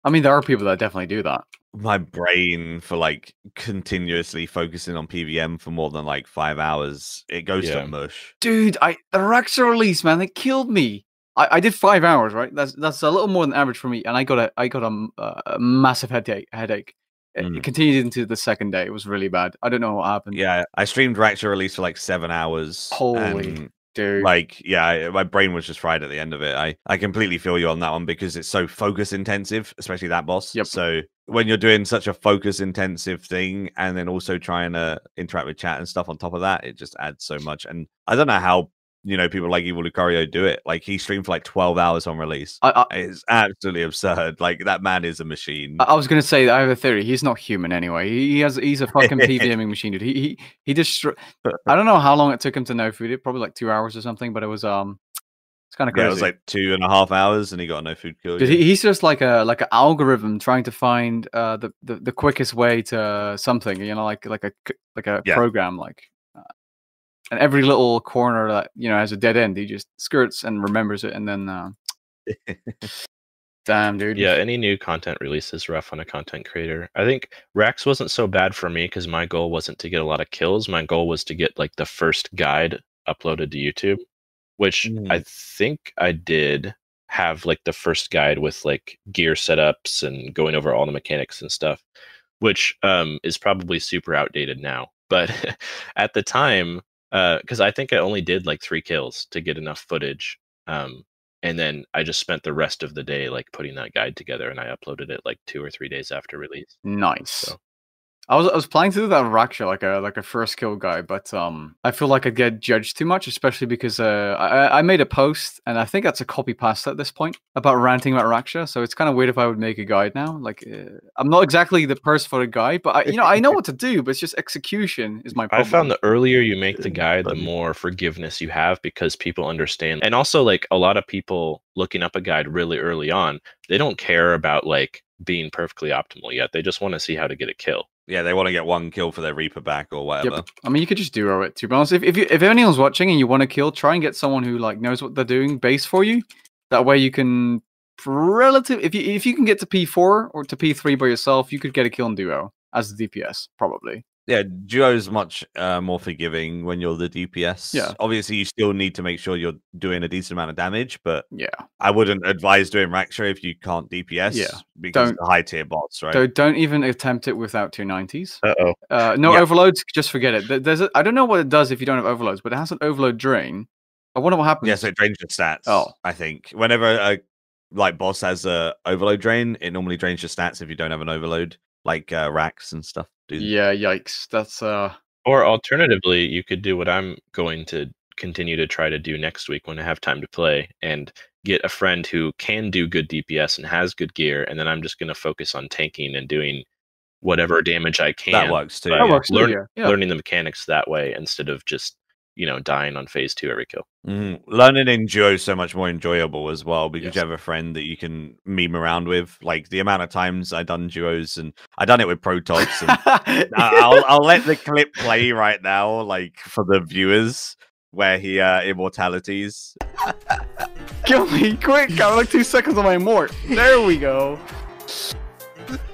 I mean, there are people that definitely do that. My brain for like continuously focusing on PVM for more than like 5 hours, it goes to mush. Dude, the Raksha release, man, they killed me. I did 5 hours, right? That's a little more than average for me, and I got a massive headache. It continued into the second day. It was really bad. I don't know what happened. Yeah, I streamed Raksha release for like 7 hours. Holy dude. Like, yeah, my brain was just fried at the end of it. I completely feel you on that one because it's so focus intensive, especially that boss. Yep. So when you're doing such a focus intensive thing and then also trying to interact with chat and stuff on top of that, it just adds so much. And I don't know how, people like Evil Lucario do it. Like, he streamed for like 12 hours on release. It's absolutely absurd. Like, that man is a machine. I was gonna say that I have a theory. He's not human anyway. He's a fucking PVMing machine, dude. He just I don't know how long it took him to no food it, probably like 2 hours or something, but it was it's kind of crazy. Yeah, it was like 2.5 hours and he got a no food kill. Dude, he's just like an algorithm trying to find the quickest way to something, like a program, like and every little corner that has a dead end, he just skirts and remembers it, and then damn, dude. Yeah, any new content release is rough on a content creator. I think Rax wasn't so bad for me because my goal wasn't to get a lot of kills. My goal was to get like the first guide uploaded to YouTube, which I think I did have like the first guide with like gear setups and going over all the mechanics and stuff, which is probably super outdated now. But at the time, because I think I only did like 3 kills to get enough footage. And then I just spent the rest of the day like putting that guide together, and I uploaded it like 2 or 3 days after release. Nice. So. I was planning to do that Raksha, like a first kill guy, but I feel like I'd get judged too much, especially because I made a post, and I think that's a copy paste at this point, about ranting about Raksha. So it's kind of weird if I would make a guide now. Like I'm not exactly the person for a guide, but I know what to do, but it's just execution is my problem. I found the earlier you make the guide, the more forgiveness you have because people understand. And also, like, a lot of people looking up a guide really early on, they don't care about like being perfectly optimal yet. They just want to see how to get a kill. Yeah, they want to get 1 kill for their Reaper back or whatever. Yep. I mean, you could just duo it. To be honest, if anyone's watching and you want to kill, try and get someone who like knows what they're doing base for you. That way, you can if you can get to P4 or to P3 by yourself, you could get a kill in duo as the DPS probably. Yeah, duo's much more forgiving when you're the DPS. Yeah. Obviously, you still need to make sure you're doing a decent amount of damage, but yeah, I wouldn't advise doing Raksha if you can't DPS. Yeah, because the high tier bots, right? Don't even attempt it without 290s. No overloads, just forget it. I don't know what it does if you don't have overloads, but it has an overload drain. I wonder what happens. Yeah, so it drains your stats. Oh, I think whenever a boss has a overload drain, it normally drains your stats if you don't have an overload, like racks and stuff. Yeah, yikes. That's Or alternatively, you could do what I'm going to continue to try to do next week when I have time to play, and get a friend who can do good DPS and has good gear, and then I'm just going to focus on tanking and doing whatever damage I can. That works too. Learning the mechanics that way instead of just dying on phase 2 every kill. Learning in duo is so much more enjoyable as well because you have a friend that you can meme around with. Like the amount of times I done duos, and I done it with Protoxx. And I'll let the clip play right now, like for the viewers, where he immortalities. Kill me quick! Got like 2 seconds on my immort. There we go.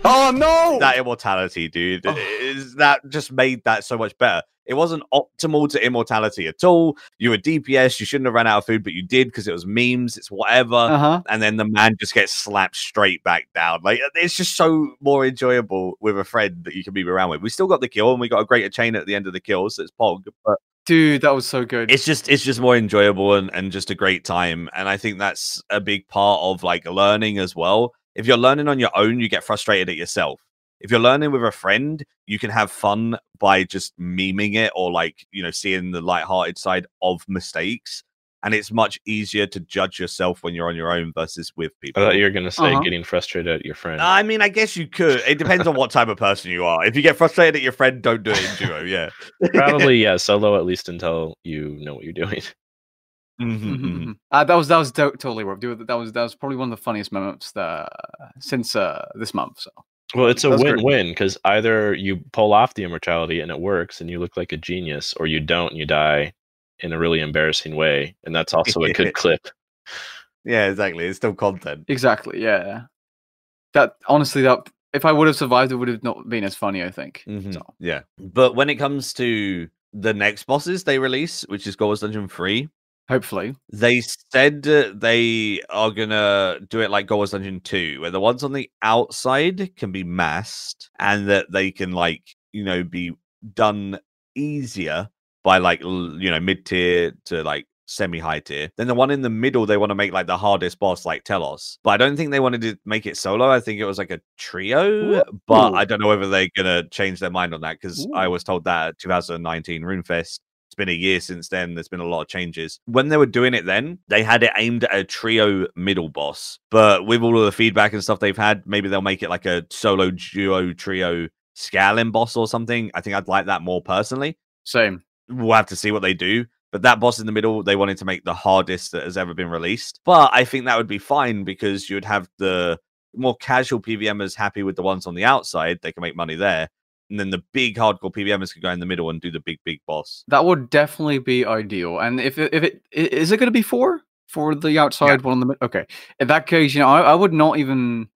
Oh no! That immortality, dude, that just made that so much better. It wasn't optimal to immortality at all. You were DPS, you shouldn't have run out of food, but you did because it was memes, it's whatever. And then the man just gets slapped straight back down. Like, it's just so more enjoyable with a friend that you can be around with. We still got the kill, and we got a greater chain at the end of the kill, so it's Pog. But dude, that was so good. It's just more enjoyable and just a great time. And I think that's a big part of like learning as well. If you're learning on your own, you get frustrated at yourself. If you're learning with a friend, you can have fun by just memeing it or like, seeing the lighthearted side of mistakes. And it's much easier to judge yourself when you're on your own versus with people. I thought you were going to say getting frustrated at your friend. I mean, I guess you could. It depends on what type of person you are. If you get frustrated at your friend, don't do it in duo, yeah. Probably, yeah, solo at least until you know what you're doing. That was totally worth. That was probably one of the funniest moments since this month. So Well, it's a That's great. win-win because either you pull off the immortality and it works and you look like a genius, or you don't and you die in a really embarrassing way, and that's also a good clip. Yeah, exactly. It's still content. Exactly. Yeah. That honestly, that if I would have survived, it would have not been as funny. I think. So Yeah. But when it comes to the next bosses they release, which is Goals Dungeon 3, hopefully, they said they are gonna do it like Goals Dungeon 2, where the ones on the outside can be masked and that they can be done easier by mid-tier to semi-high tier. Then the one in the middle they want to make like the hardest boss, like Telos. But I don't think they wanted to make it solo. I think it was like a trio. But I don't know whether they're gonna change their mind on that, because I was told that at 2019 RuneFest. It's been a year since then. There's been a lot of changes. When they were doing it then, they had it aimed at a trio middle boss. But with all of the feedback and stuff they've had, maybe they'll make it like a solo, duo, trio scaling boss or something. I think I'd like that more personally. same. We'll have to see what they do. But that boss in the middle, they wanted to make the hardest that has ever been released. But I think that would be fine, because you'd have the more casual PVMers happy with the ones on the outside. They can make money there. And then the big hardcore PVMers could go in the middle and do the big boss. That would definitely be ideal. And if it is it going to be 4 for the outside one on the middle? Okay. In that case, I would not even.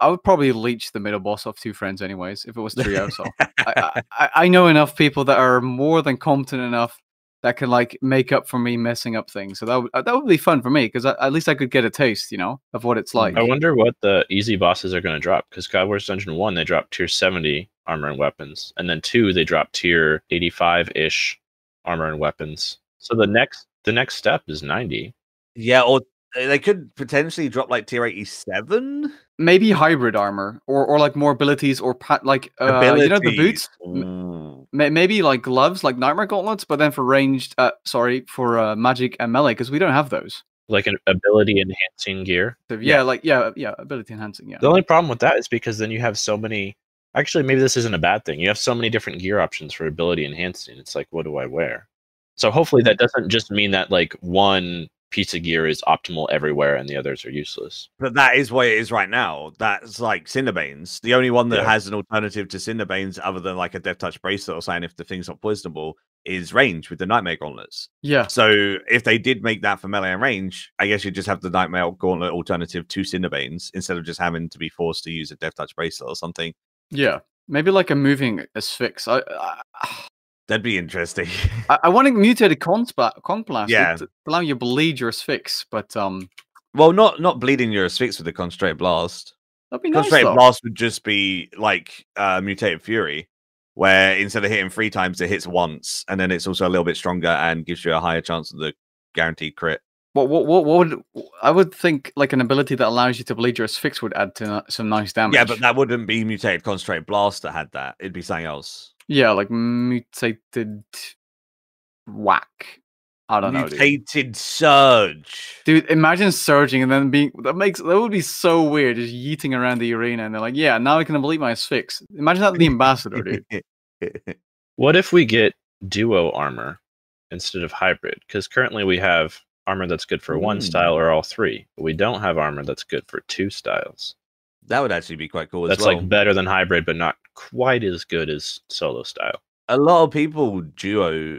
I would probably leech the middle boss off 2 friends, anyways, if it was trio. So I know enough people that are more than competent enough that can make up for me messing up things. So that would be fun for me, because at least I could get a taste, of what it's like. I wonder what the easy bosses are going to drop, because God Wars Dungeon 1, they dropped tier 70 armor and weapons, and then 2, they dropped tier 85-ish armor and weapons. So the next step is 90. Yeah, or they could potentially drop like tier 87. Maybe hybrid armor, or like more abilities, or the boots. Maybe like gloves, like nightmare gauntlets, but then for ranged. For magic and melee, because we don't have those. Like an ability enhancing gear. Ability enhancing. Yeah. The only problem with that is because then you have so many. Actually, maybe this isn't a bad thing. You have so many different gear options for ability enhancing. It's like, what do I wear? So hopefully that doesn't just mean that like one piece of gear is optimal everywhere and the others are useless. But that is what it is right now. That's like Cinderbanes. The only one that has an alternative to Cinderbanes, other than like a Death Touch bracelet or something, if the thing's not poisonable, is range with the Nightmare Gauntlets. Yeah. So if they did make that for melee and range, I guess you just have the Nightmare Gauntlet alternative to Cinderbanes, instead of just having to be forced to use a Death Touch bracelet or something. Yeah. Maybe like a moving asphyx. That'd be interesting. I want a mutated Conk Blast. Yeah. To allow you to bleed your asphyx, but well, not bleeding your asphyx with the Concentrated Blast. That'd be nice. Concentrated Blast would just be like Mutated Fury, where instead of hitting 3 times, it hits once, and then it's also a little bit stronger and gives you a higher chance of the guaranteed crit. What would I would think like an ability that allows you to bleed your asphyx would add to some nice damage. Yeah, but that wouldn't be Mutated Concentrated Blast that had that. It'd be something else. Yeah, like mutated whack. I don't know. Mutated Surge. Dude, imagine surging and then that would be so weird, just yeeting around the arena, and they're like, yeah, now I can bleed my asphyx. Imagine that the ambassador, dude. What if we get duo armor instead of hybrid? Because currently we have armor that's good for 1 style or all 3, but we don't have armor that's good for 2 styles. That would actually be quite cool as that's well. Like better than hybrid, but not quite as good as solo style. A lot of people duo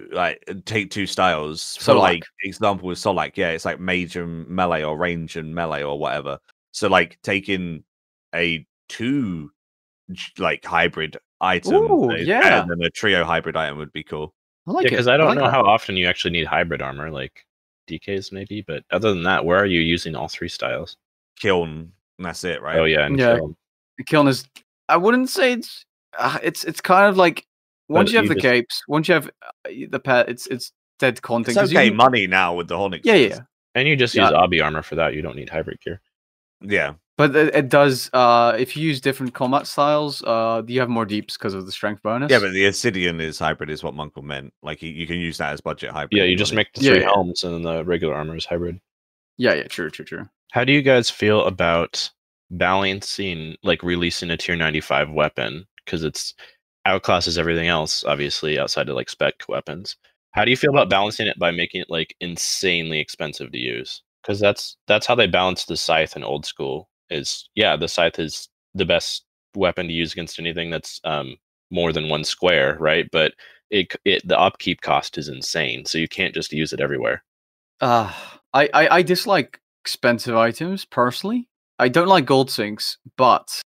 take 2 styles. For like example with Solak, yeah, it's like mage and melee, or range and melee, or whatever. So like taking a 2 like hybrid item, and then a trio hybrid item would be cool. I like because I don't know how often you actually need hybrid armor, like DKs maybe, but other than that, where are you using all 3 styles? Kiln, and that's it, right? Oh yeah, and Kiln. Kiln is. I wouldn't say it's kind of like once you have the capes, once you have the pet, it's dead content. It's okay money now with the Hornix. Yeah. And you just use obby armor for that. You don't need hybrid gear. Yeah. But it does, if you use different combat styles, you have more deeps because of the strength bonus. Yeah, but the Obsidian is hybrid, is what Monko meant. Like, you can use that as budget hybrid. Yeah, you just make the 3 helms, and then the regular armor is hybrid. Yeah, true. How do you guys feel about balancing, like, releasing a tier 95 weapon? Because it's outclasses everything else, obviously, outside of, like, spec weapons. How do you feel about balancing it by making it, like, insanely expensive to use? Because that's how they balance the Scythe in old school. The Scythe is the best weapon to use against anything that's more than one square, right? But the upkeep cost is insane, so you can't just use it everywhere. I dislike expensive items personally. I don't like gold sinks, but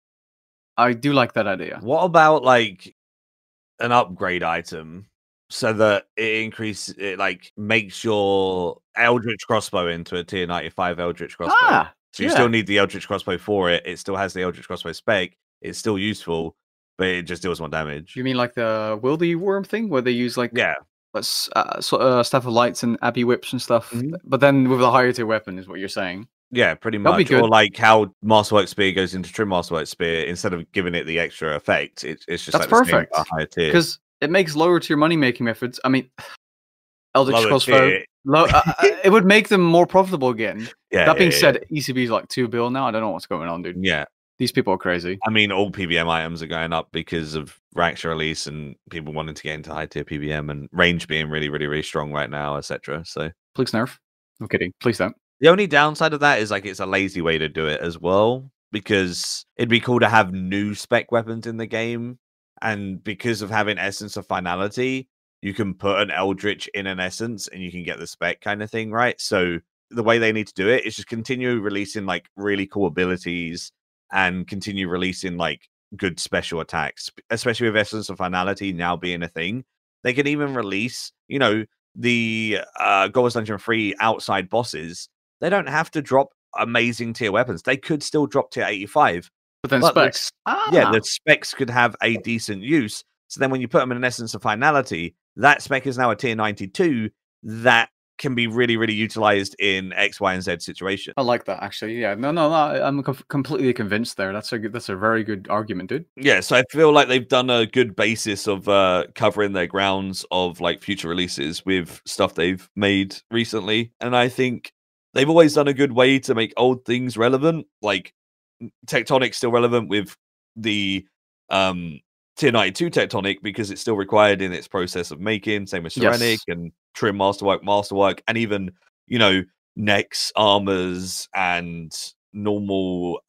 I do like that idea. What about like an upgrade item so that it like makes your Eldritch crossbow into a tier 95 Eldritch crossbow? So you still need the Eldritch crossbow for it. It still has the Eldritch crossbow spec. It's still useful, but it just deals more damage. You mean like the wildy worm thing where they use like Staff of Lights and Abbey Whips and stuff, but then with a higher tier weapon is what you're saying. Yeah, pretty much. Or like how Masterwork Spear goes into Trim Masterwork Spear, instead of giving it the extra effect, it's just that's like perfect. The higher tier. Because it makes lower tier money making methods. I mean, Eldritch Crossbow. It would make them more profitable again. Yeah. That being said, ECB is like 2 bill now. I don't know what's going on, dude. Yeah. These people are crazy. I mean, all PVM items are going up because of Raksha release and people wanting to get into high tier PVM and range being really, really, really strong right now, etc. So please nerf. I'm kidding. Please don't. The only downside of that is like it's a lazy way to do it as well, because it'd be cool to have new spec weapons in the game, and because of having Essence of Finality, you can put an Eldritch in an Essence and you can get the spec kind of thing, right? So the way they need to do it is just continue releasing like really cool abilities and continue releasing like good special attacks, especially with Essence of Finality now being a thing. They can even release, you know, the Gold's Dungeon 3 outside bosses. They don't have to drop amazing tier weapons. They could still drop tier 85. But then specs. Yeah, the specs could have a decent use. So then when you put them in an Essence of Finality, that spec is now a tier 92 that can be really, really utilized in X, Y, and Z situation. I like that, actually. Yeah, no, I'm completely convinced there. That's a very good argument, dude. Yeah, so I feel like they've done a good basis of covering their grounds of like future releases with stuff they've made recently, and I think they've always done a good way to make old things relevant. Like Tectonic's still relevant with the tier 92 Tectonic because it's still required in its process of making. Same with Serenic and Trim Masterwork, and even, you know, Nex armors and normal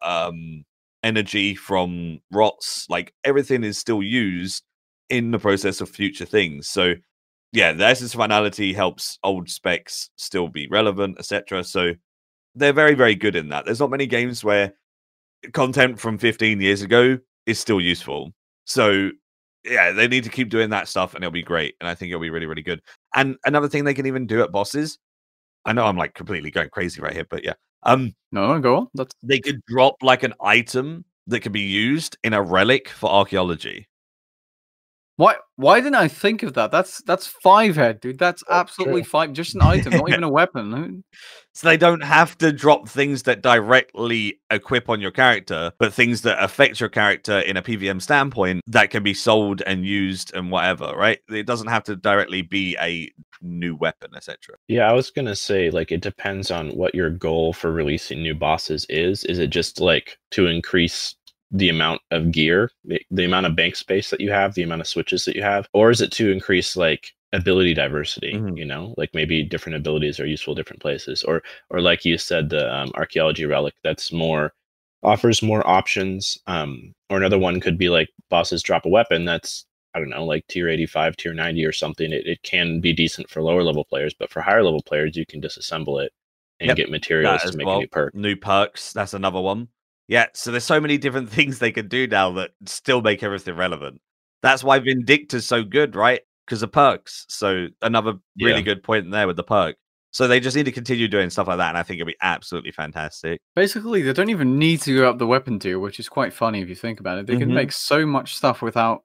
energy from rots. Like everything is still used in the process of future things. So yeah, the Essence of Finality helps old specs still be relevant, etc. So they're very, very good in that. There's not many games where content from 15 years ago is still useful. So yeah, they need to keep doing that stuff and it'll be great. And I think it'll be really, really good. And another thing they can even do at bosses, I know I'm like completely going crazy right here, but yeah. No, go on. They could drop like an item that could be used in a relic for archaeology. Why didn't I think of that? That's 5 head, dude. That's absolutely 5. Just an item, not even a weapon. So they don't have to drop things that directly equip on your character, but things that affect your character in a PVM standpoint that can be sold and used and whatever, right? It doesn't have to directly be a new weapon, etc. Yeah, I was gonna say, like, it depends on what your goal for releasing new bosses is. Is it just like to increase the amount of gear, the amount of bank space that you have, the amount of switches that you have, or is it to increase like ability diversity? You know, like maybe different abilities are useful different places, or like you said, the archaeology relic that's offers more options. Or another one could be like bosses drop a weapon that's, I don't know, like tier 85, tier 90 or something. It can be decent for lower level players, but for higher level players, you can disassemble it and get materials to make a new perk. New perks, that's another one. Yeah, so there's so many different things they can do now that still make everything relevant. That's why Vindicta's so good, right? Because of perks. So another really good point there with the perk. So they just need to continue doing stuff like that, and I think it'll be absolutely fantastic. Basically, they don't even need to go up the weapon tier, which is quite funny if you think about it. They can make so much stuff without...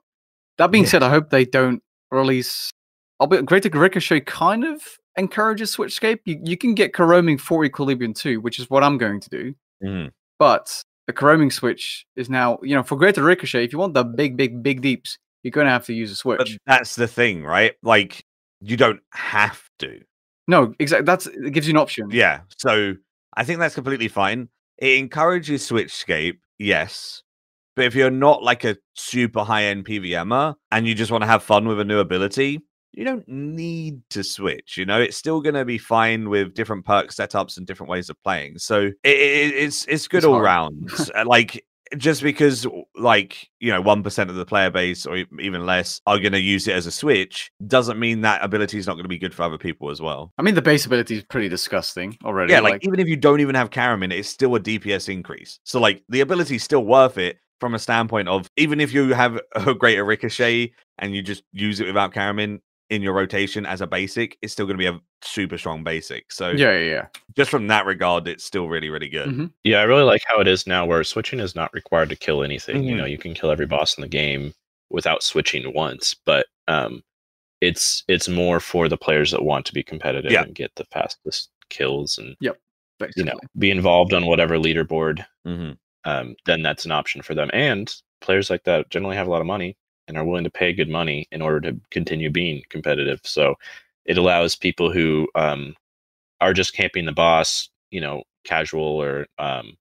That being said, I hope they don't release... Greater Ricochet kind of encourages switchscape. You can get Coroming for Equilibrium too, which is what I'm going to do. But the Coroming switch is now, you know, for Greater Ricochet, if you want the big deeps, you're going to have to use a switch. But that's the thing, right? Like, you don't have to. No, exactly. It gives you an option. Yeah, so I think that's completely fine. It encourages switchscape, yes. But if you're not like a super high-end PVMer and you just want to have fun with a new ability, you don't need to switch, you know? It's still going to be fine with different perk setups and different ways of playing. So it's good all round. Like, just because, like, 1% of the player base or even less are going to use it as a switch doesn't mean that ability is not going to be good for other people as well. I mean, the base ability is pretty disgusting already. Yeah, like even if you don't even have Karim in it, it's still a DPS increase. So like the ability is still worth it from a standpoint of even if you have a greater ricochet and you just use it without Karim in your rotation as a basic, it's still going to be a super strong basic. So yeah. Just from that regard, it's still really, really good. Mm-hmm. Yeah, I really like how it is now where switching is not required to kill anything. Mhm. You can kill every boss in the game without switching once, but it's more for the players that want to be competitive Yeah. and get the fastest kills and Basically. be involved on whatever leaderboard. Mhm. Then that's an option for them. And players like that generally have a lot of money and are willing to pay good money in order to continue being competitive. So it allows people who are just camping the boss, casual or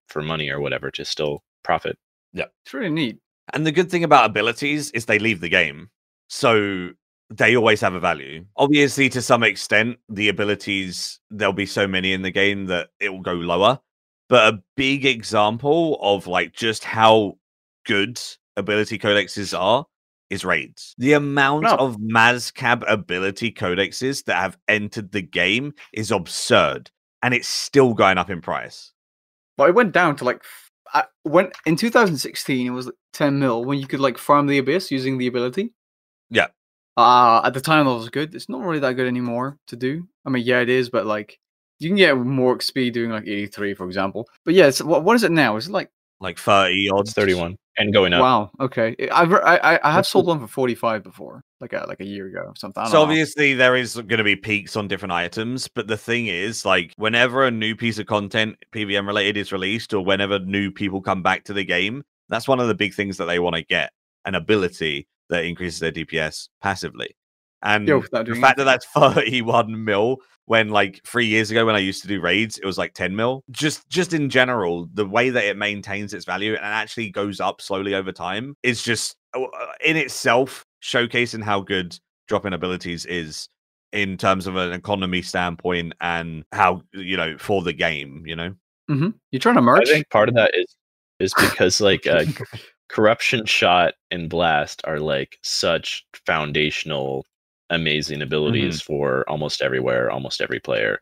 for money or whatever, to still profit. Yeah, it's really neat. And the good thing about abilities is they leave the game, so they always have a value. Obviously, to some extent, the abilities, there'll be so many in the game that it will go lower. But a big example of like just how good ability codexes are is raids. The amount of Mazcab ability codexes that have entered the game is absurd, and it's still going up in price. Well, it went down to like when in 2016 it was like 10 mil when you could like farm the abyss using the ability. Yeah. At the time that was good. It's not really that good anymore to do. I mean, yeah, it is, but like you can get more XP doing like 83, for example. But yeah, it's, what is it now? Is it like 30 odd? It's 31 and going up. Wow. Okay. I have sold one for 45 before, like a year ago or something. So obviously there is going to be peaks on different items, but the thing is, like, whenever a new piece of content PVM related is released, or whenever new people come back to the game, that's one of the big things that they want to get, an ability that increases their DPS passively. And the fact that that's 31 mil, when like 3 years ago when I used to do raids, it was like 10 mil. Just in general, the way that it maintains its value and actually goes up slowly over time is just in itself showcasing how good dropping abilities is in terms of an economy standpoint and how, for the game, Mm-hmm. You're trying to merge? I think part of that is because like corruption shot and blast are like such foundational amazing abilities for almost everywhere, almost every player.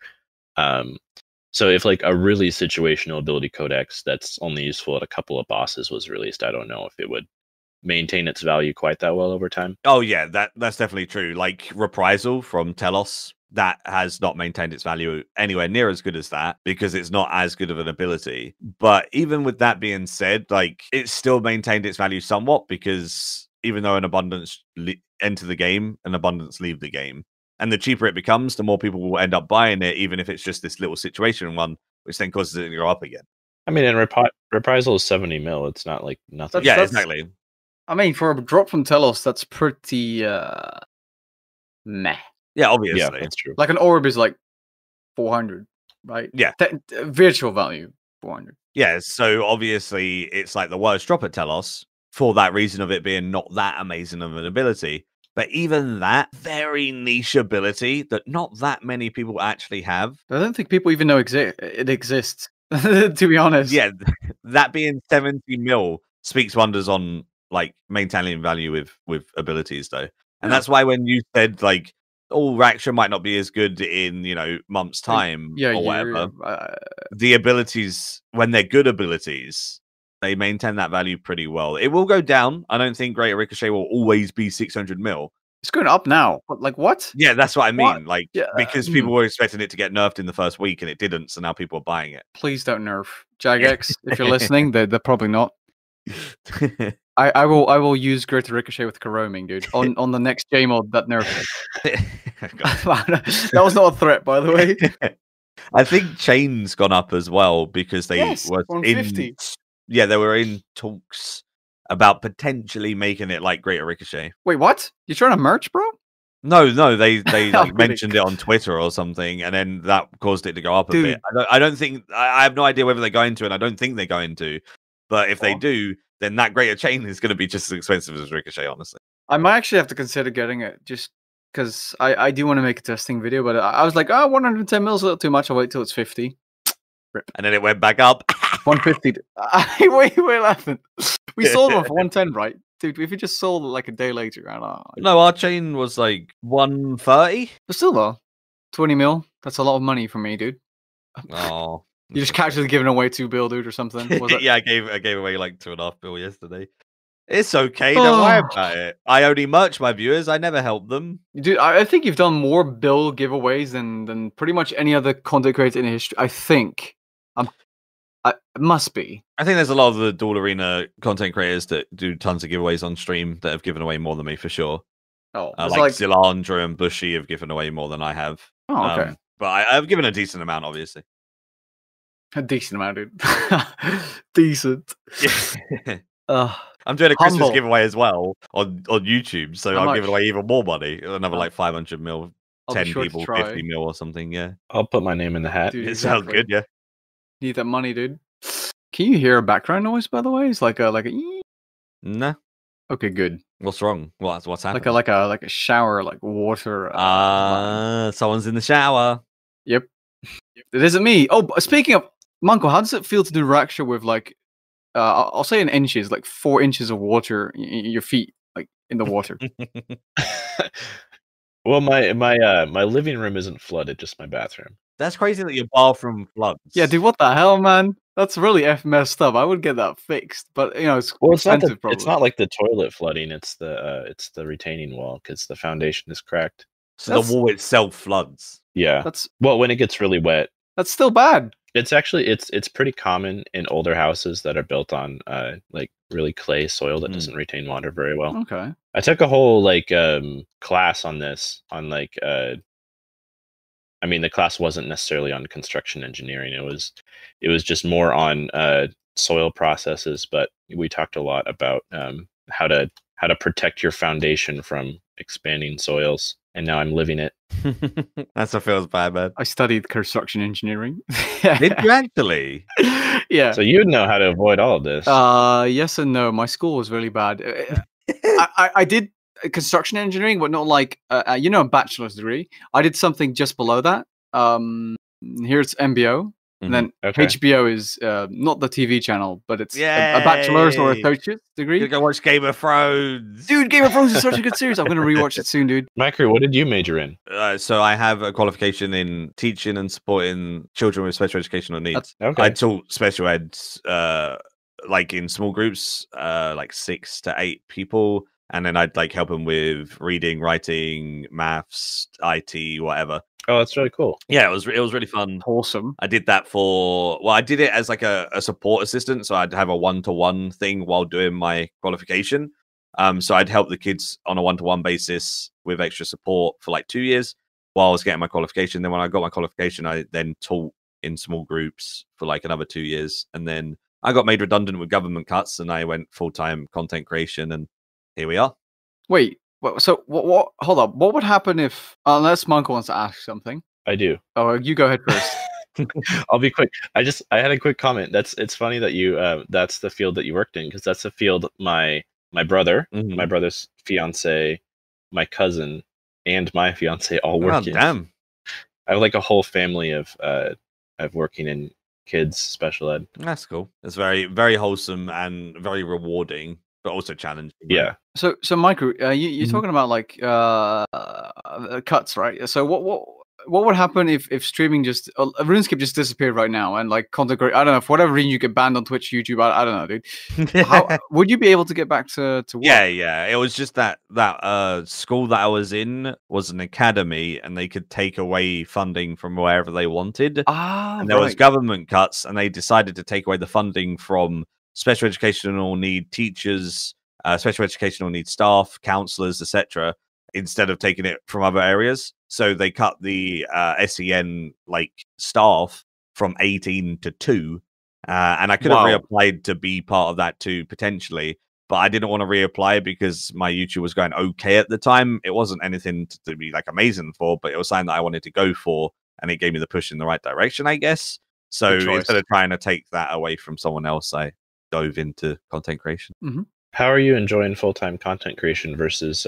So if like a really situational ability codex that's only useful at a couple of bosses was released, I don't know if it would maintain its value quite that well over time. Oh yeah, that's definitely true. Like Reprisal from Telos, that has not maintained its value anywhere near as good as that because it's not as good of an ability. But even with that being said, like it's still maintained its value somewhat because even though an abundance enter the game, an abundance leave the game. And the cheaper it becomes, the more people will end up buying it, even if it's just this little situation one, which then causes it to go up again. I mean, and Reprisal is 70 mil. It's not like nothing. Yeah, exactly. I mean, for a drop from Telos, that's pretty meh. Yeah, obviously. Yeah, that's true. Like an orb is like 400, right? Yeah. Virtual value, 400. Yeah, so obviously it's like the worst drop at Telos for that reason of it being not that amazing of an ability. But even that very niche ability that not that many people actually have. I don't think people even know it exists, to be honest. Yeah, that being 70 mil speaks wonders on like maintaining value with abilities though. And that's why when you said like, oh, Raksha might not be as good in, months time or whatever. The abilities, when they're good abilities, they maintain that value pretty well. It will go down. I don't think Greater Ricochet will always be 600 mil. It's going up now. But like what? Yeah, that's what I mean. What? Like because people were expecting it to get nerfed in the first week and it didn't, so now people are buying it. Please don't nerf Jagex if you're listening. They're probably not. I will use Greater Ricochet with roaming, dude. On the next J mod that nerfed it. That was not a threat, by the way. I think Chain's gone up as well because they were in 150. Yeah, they were in talks about potentially making it like Greater Ricochet. Wait, what? You trying to merch, bro? No, they like mentioned it on Twitter or something, and then that caused it to go up a bit. I don't think I have no idea whether they're going to, and I don't think they're going to. But if they do, then that Greater Chain is going to be just as expensive as Ricochet, honestly. I might actually have to consider getting it just because I do want to make a testing video, but I was like, 110 mil is a little too much. I'll wait till it's 50. Rip. And then it went back up. 150. Wait, laughing. We sold one for 110, right? Dude, if we just sold it like a day later, I don't know. No, our chain was like 130. But still, though, 20 mil. That's a lot of money for me, dude. Oh, You just casually giving away 2 bill, dude, or something. Was it? yeah, I gave away like 2.5 bill yesterday. It's okay, don't worry about it. I only merch my viewers. I never help them. Dude, I think you've done more bill giveaways than pretty much any other content creator in history. I think. It must be. I think there's a lot of the Duel Arena content creators that do tons of giveaways on stream that have given away more than me for sure. Oh, like Zilandra and Bushy have given away more than I have. Oh, okay. But I've given a decent amount, obviously. A decent amount, dude. Decent. Yeah. I'm doing a Christmas giveaway as well on YouTube, so I'm giving away even more money. Another like 500 mil, 10 people, 50 mil or something. Yeah, I'll put my name in the hat. Dude, it sounds good. Yeah, need that money, dude. Can you hear a background noise? By the way, it's like a No. Okay, good. What's wrong? What's happening? Like a shower, like water. Someone's in the shower. Yep. It isn't me. Oh, speaking of Manko, how does it feel to do Raksha with like, I'll say in inches, like 4 inches of water, your feet, like in the water? Well, my living room isn't flooded, just my bathroom. That's crazy that your bathroom floods. Yeah, dude, what the hell, man? That's really messed up. I would get that fixed, but you know, it's expensive. It's not like the toilet flooding. It's the retaining wall because the foundation is cracked. So the wall itself floods. Yeah. When it gets really wet. That's still bad. It's actually it's pretty common in older houses that are built on like really clay soil that doesn't retain water very well. Okay. I took a whole like class on this on like I mean the class wasn't necessarily on construction engineering. It was just more on soil processes, but we talked a lot about how to protect your foundation from expanding soils. And now I'm living it. That's what feels bad, man. I studied construction engineering. Did you actually? Yeah. So you'd know how to avoid all of this. Yes and no. My school was really bad. I did construction engineering, but not like a bachelor's degree. I did something just below that. Here's MBO. And then HBO is not the TV channel, but it's a bachelor's or associate's degree. You go watch Game of Thrones. Dude, Game of Thrones is such a good series. I'm going to rewatch it soon, dude. Maikeru, what did you major in? So I have a qualification in teaching and supporting children with special educational needs. Okay. I taught special ed like in small groups, like 6 to 8 people. And then I'd like help them with reading, writing, maths, IT, whatever. Oh, that's really cool. Yeah, it was really fun. Awesome. I did that I did it as like a support assistant. So I'd have a 1-to-1 thing while doing my qualification. So I'd help the kids on a 1-to-1 basis with extra support for like 2 years while I was getting my qualification. Then when I got my qualification, I then taught in small groups for like another 2 years. And then I got made redundant with government cuts and I went full-time content creation and here we are. Wait. So what? Hold up. What would happen if, unless Monko wants to ask something? I do. Oh, you go ahead first. I'll be quick. I had a quick comment. It's funny that you that's the field that you worked in because that's the field my brother, my brother's fiance, my cousin, and my fiance all work in. Damn. I have like a whole family of working in kids special ed. That's cool. It's very, very wholesome and very rewarding, but also challenging. Yeah. Right? So Maikeru, you're talking about like cuts, right? So what would happen if streaming just RuneScape just disappeared right now and like content creation? I don't know, for whatever reason you get banned on Twitch, YouTube. I don't know, dude. How would you be able to get back to work? Yeah. It was just that school that I was in was an academy, and they could take away funding from wherever they wanted. And there was government cuts, and they decided to take away the funding from special educational need teachers, special educational need staff, counselors, etc., instead of taking it from other areas. So they cut the SEN like staff from 18 to 2. And I could have reapplied to be part of that too, potentially. But I didn't want to reapply because my YouTube was going okay at the time. It wasn't anything to be like amazing for, but it was something that I wanted to go for. And it gave me the push in the right direction, I guess. So instead of trying to take that away from someone else, I dove into content creation. Mm-hmm. How are you enjoying full-time content creation versus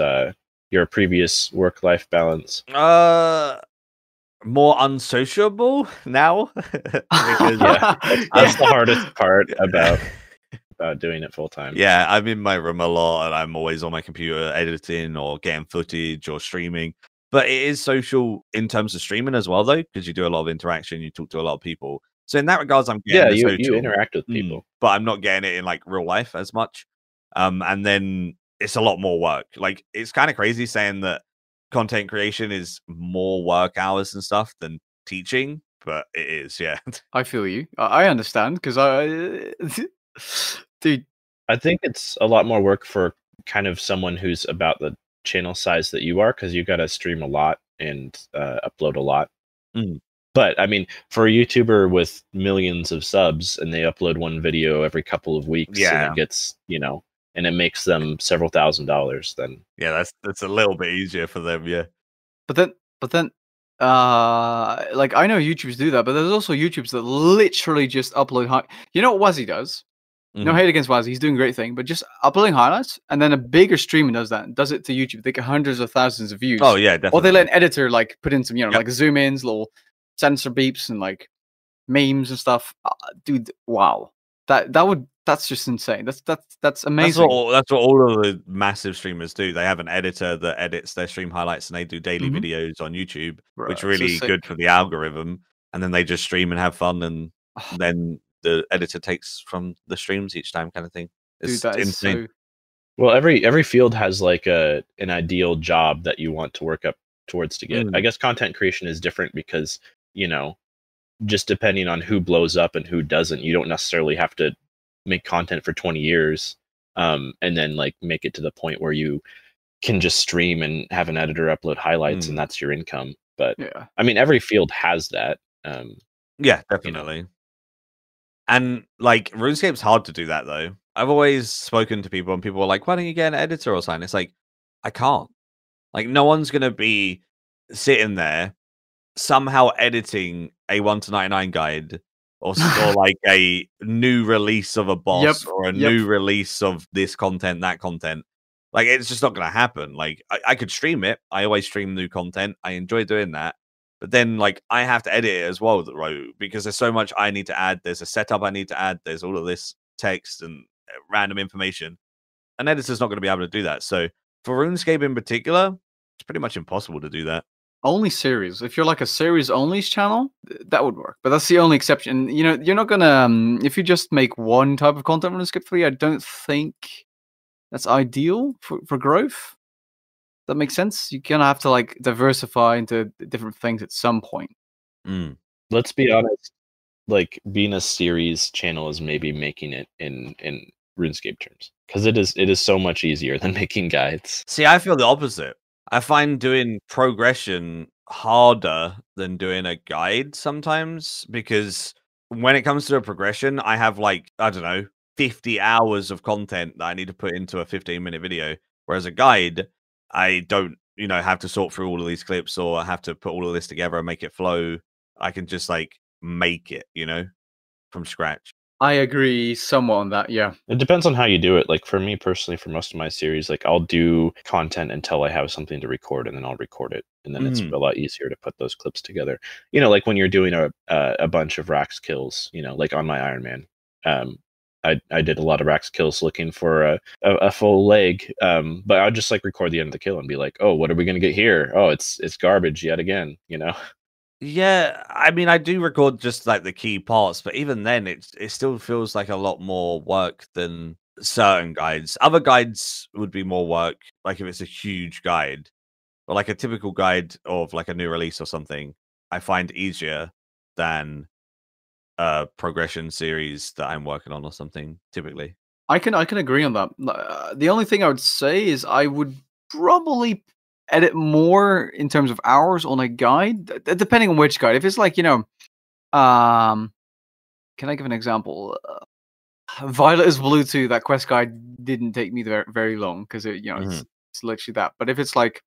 your previous work-life balance? more unsociable now because Yeah, that's the hardest part yeah. about doing it full time. Yeah, I'm in my room a lot and I'm always on my computer editing or getting footage or streaming. But it is social in terms of streaming as well, though, because you do a lot of interaction, you talk to a lot of people. So in that regards, I'm getting Yeah, the you social, interact with people. but I'm not getting it in like real life as much. And then it's a lot more work. Like it's kind of crazy saying that content creation is more work hours and stuff than teaching, but it is, yeah. I feel you. I understand because dude. I think it's a lot more work for kind of someone who's about the channel size that you are, because you got to stream a lot and upload a lot. Mm. But I mean, for a YouTuber with millions of subs and they upload one video every couple of weeks and Yeah. it gets, and it makes them several $1,000s, then Yeah, that's a little bit easier for them, yeah. But then, like I know YouTubers do that, but there's also YouTubers that literally just upload. You know what Wazzy does? No Mhm. hate against Wazzy, he's doing a great thing, but just uploading highlights, and then a bigger streamer does that, and does it to YouTube. They get hundreds of thousands of views. Oh, yeah, Or they definitely. let an editor like put in some, Yep. like zoom ins, little sensor beeps, and like memes and stuff. Dude, wow, that's just insane. That's amazing. That's what all of the massive streamers do. They have an editor that edits their stream highlights, and they do daily Mhm. videos on YouTube, which Bruh, are so really good sick. for the algorithm, and then they just stream and have fun, and then the editor takes from the streams each time kinda thing. Dude, It's that is insane. so. well, every field has like an ideal job that you want to work up towards to get. I Mm. guess content creation is different because, you know, just depending on who blows up and who doesn't, you don't necessarily have to make content for 20 years and then like make it to the point where you can just stream and have an editor upload highlights and Mm. that's your income. But Yeah. I mean, every field has that. Yeah, You know, definitely. And, like, RuneScape's hard to do that, though. I've always spoken to people, and people are like, "Why don't you get an editor or something?" It's like, I can't. Like, no one's gonna be sitting there somehow editing a 1 to 99 guide or like a new release of a Yep. boss or a Yep. new release of this content, that content. Like it's just not gonna happen. Like I could stream it. I always stream new content. I enjoy doing that. But then like I have to edit it as well, right? Because there's so much I need to add. There's a setup I need to add. There's all of this text and random information. An editor's not going to be able to do that. So for RuneScape in particular, it's pretty much impossible to do that. Only series. If you're like a series only channel, that would work. But that's the only exception. You know, you're not gonna if you just make one type of content on Skip 3, I don't think that's ideal for growth. That makes sense. You're gonna have to like diversify into different things at some point. Mm. let's be honest, like being a series channel is maybe making it in RuneScape terms, because it is so much easier than making guides. See, I feel the opposite. I find doing progression harder than doing a guide sometimes because when it comes to a progression, I have like, I don't know, 50 hours of content that I need to put into a 15-minute video. Whereas a guide, I don't, have to sort through all of these clips or have to put all of this together and make it flow. I can just like make it, from scratch. I agree somewhat on that. Yeah. It depends on how you do it. Like for me personally, for most of my series, like I'll do content until I have something to record, and then I'll record it, and then it's Mhm. a lot easier to put those clips together. Like when you're doing a bunch of Rax kills, like on my Iron Man. I did a lot of Rax kills looking for a full leg, but I'd just like record the end of the kill and be like, oh, what are we gonna get here? Oh, it's garbage yet again. Yeah, I mean, I do record just like the key parts, but even then, it still feels like a lot more work than certain guides. Other guides would be more work, like if it's a huge guide, but like a typical guide of like a new release or something, I find easier than a progression series that I'm working on or something. Typically, I can agree on that. The only thing I would say is I would probably edit more in terms of hours on a guide, depending on which guide. If it's like um, can I give an example? Violet is Blue 2, that quest guide didn't take me very long because Mhm. it's literally that. But if it's like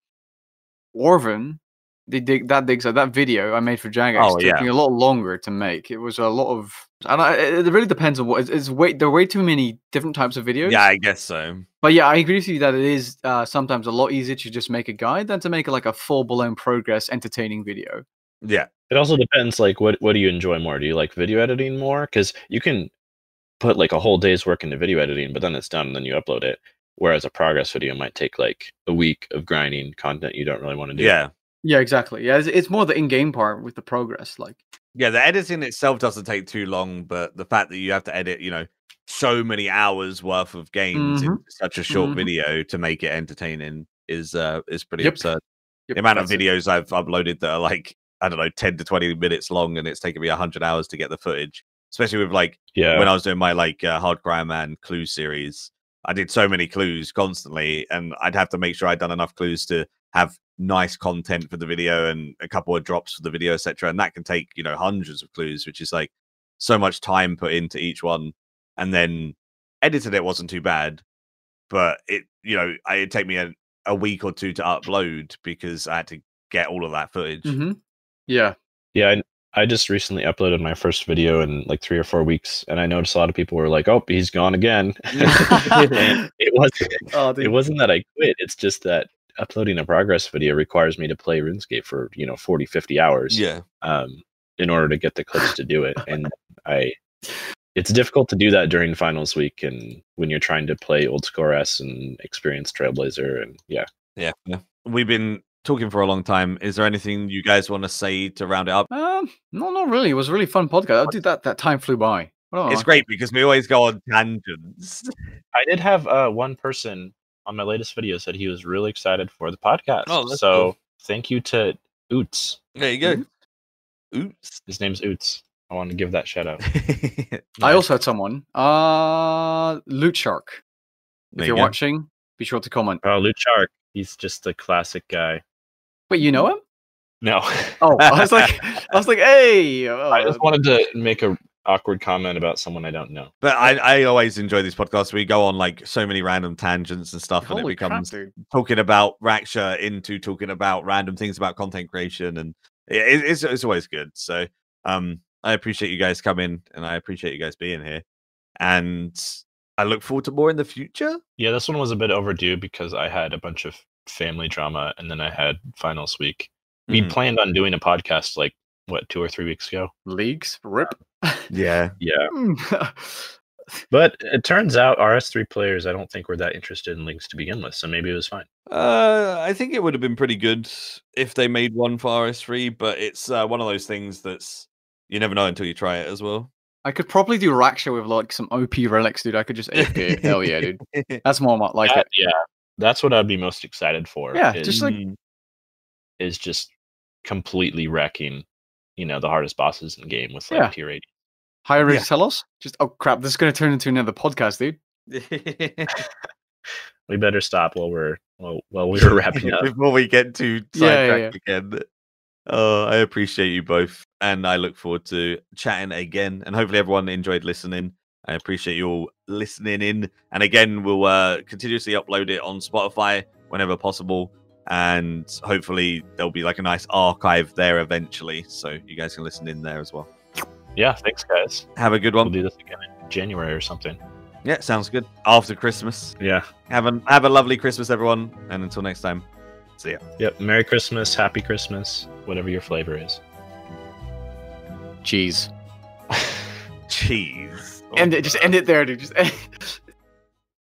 Orphan, that video I made for Jagex Oh took me yeah, a lot longer to make. It was a lot of, and it really depends on what it's way there are way too many different types of yeah, videos. I guess so. But yeah, I agree with you that it is sometimes a lot easier to just make a guide than to make like a full blown progress entertaining video. Yeah. It also depends, like, what do you enjoy more? Do you like video editing more? Because you can put like a whole day's work into video editing, but then it's done and then you upload it. Whereas a progress video might take like a week of grinding content you don't really want to do. Yeah. Yeah, exactly. Yeah, it's more the in-game part with the progress. Like, Yeah, the editing itself doesn't take too long, but the fact that you have to edit, so many hours worth of games in such a short video to make it entertaining is pretty absurd. Yep, The amount of videos I've uploaded that are like, I don't know, 10 to 20 minutes long, and it's taken me 100 hours to get the footage. Especially with like when I was doing my like Hardcore Iron Man clue series, I did so many clues constantly, and I'd have to make sure I'd done enough clues to have nice content for the video and a couple of drops for the video, etc. And that can take hundreds of clues, which is like so much time put into each one. And then edited it wasn't too bad, but it'd take me a week or two to upload because I had to get all of that footage. Yeah. I just recently uploaded my first video in like 3 or 4 weeks, and I noticed a lot of people were like, "Oh, he's gone again." It wasn't that I quit. It's just that uploading a progress video requires me to play RuneScape for 40, 50 hours. Yeah. In order to get the clips to do it, and it's difficult to do that during finals week, and when you're trying to play Old Score S and experience Trailblazer, and yeah. We've been talking for a long time. Is there anything you guys want to say to round it up? No, not really. It was a really fun podcast. Dude, that time flew by. It's great because we always go on tangents. I did have one person on my latest video said he was really excited for the podcast. Oh, that's so cool. Thank you to Oots. There you go. Oots. His name's Oots. I wanted to give that shout out. I also had someone. Loot Shark. If you're watching, be sure to comment. Oh, Loot Shark. He's just a classic guy. Wait, you know him? No. Oh, I was like, hey. I just wanted to make a awkward comment about someone I don't know. But I always enjoy these podcasts. We go on like so many random tangents and stuff, and it becomes talking about Raksha into talking about random things about content creation, and it's always good. So I appreciate you guys coming, and I appreciate you guys being here, and I look forward to more in the future. Yeah, this one was a bit overdue because I had a bunch of family drama, and then I had finals week. We planned on doing a podcast like, what, 2 or 3 weeks ago? Leagues? Rip. Yeah. But it turns out RS3 players, I don't think were that interested in leagues to begin with, so maybe it was fine. I think it would have been pretty good if they made one for RS3, but it's one of those things that's you never know until you try it as well. I could probably do Raksha with like some OP relics, dude. I could just AP it. Hell yeah, dude. That's more like it. Yeah, that's what I'd be most excited for. Yeah, just completely wrecking, the hardest bosses in the game with like tier 80. Higher risk Telos? Just crap, this is gonna turn into another podcast, dude. We better stop while we're wrapping up. Before we get to sidetrack again. I appreciate you both, and I look forward to chatting again, and hopefully everyone enjoyed listening. I appreciate you all listening in, and again, we'll continuously upload it on Spotify whenever possible, and hopefully there'll be like a nice archive there eventually, so you guys can listen in there as well. Yeah, thanks guys. Have a good one. We'll do this again in January or something. Yeah, sounds good. After Christmas. Yeah. Have a lovely Christmas, everyone, and until next time, see ya. Yep. Merry Christmas, Happy Christmas, whatever your flavor is. Cheese. Cheese. End it. Just end it there, dude. Just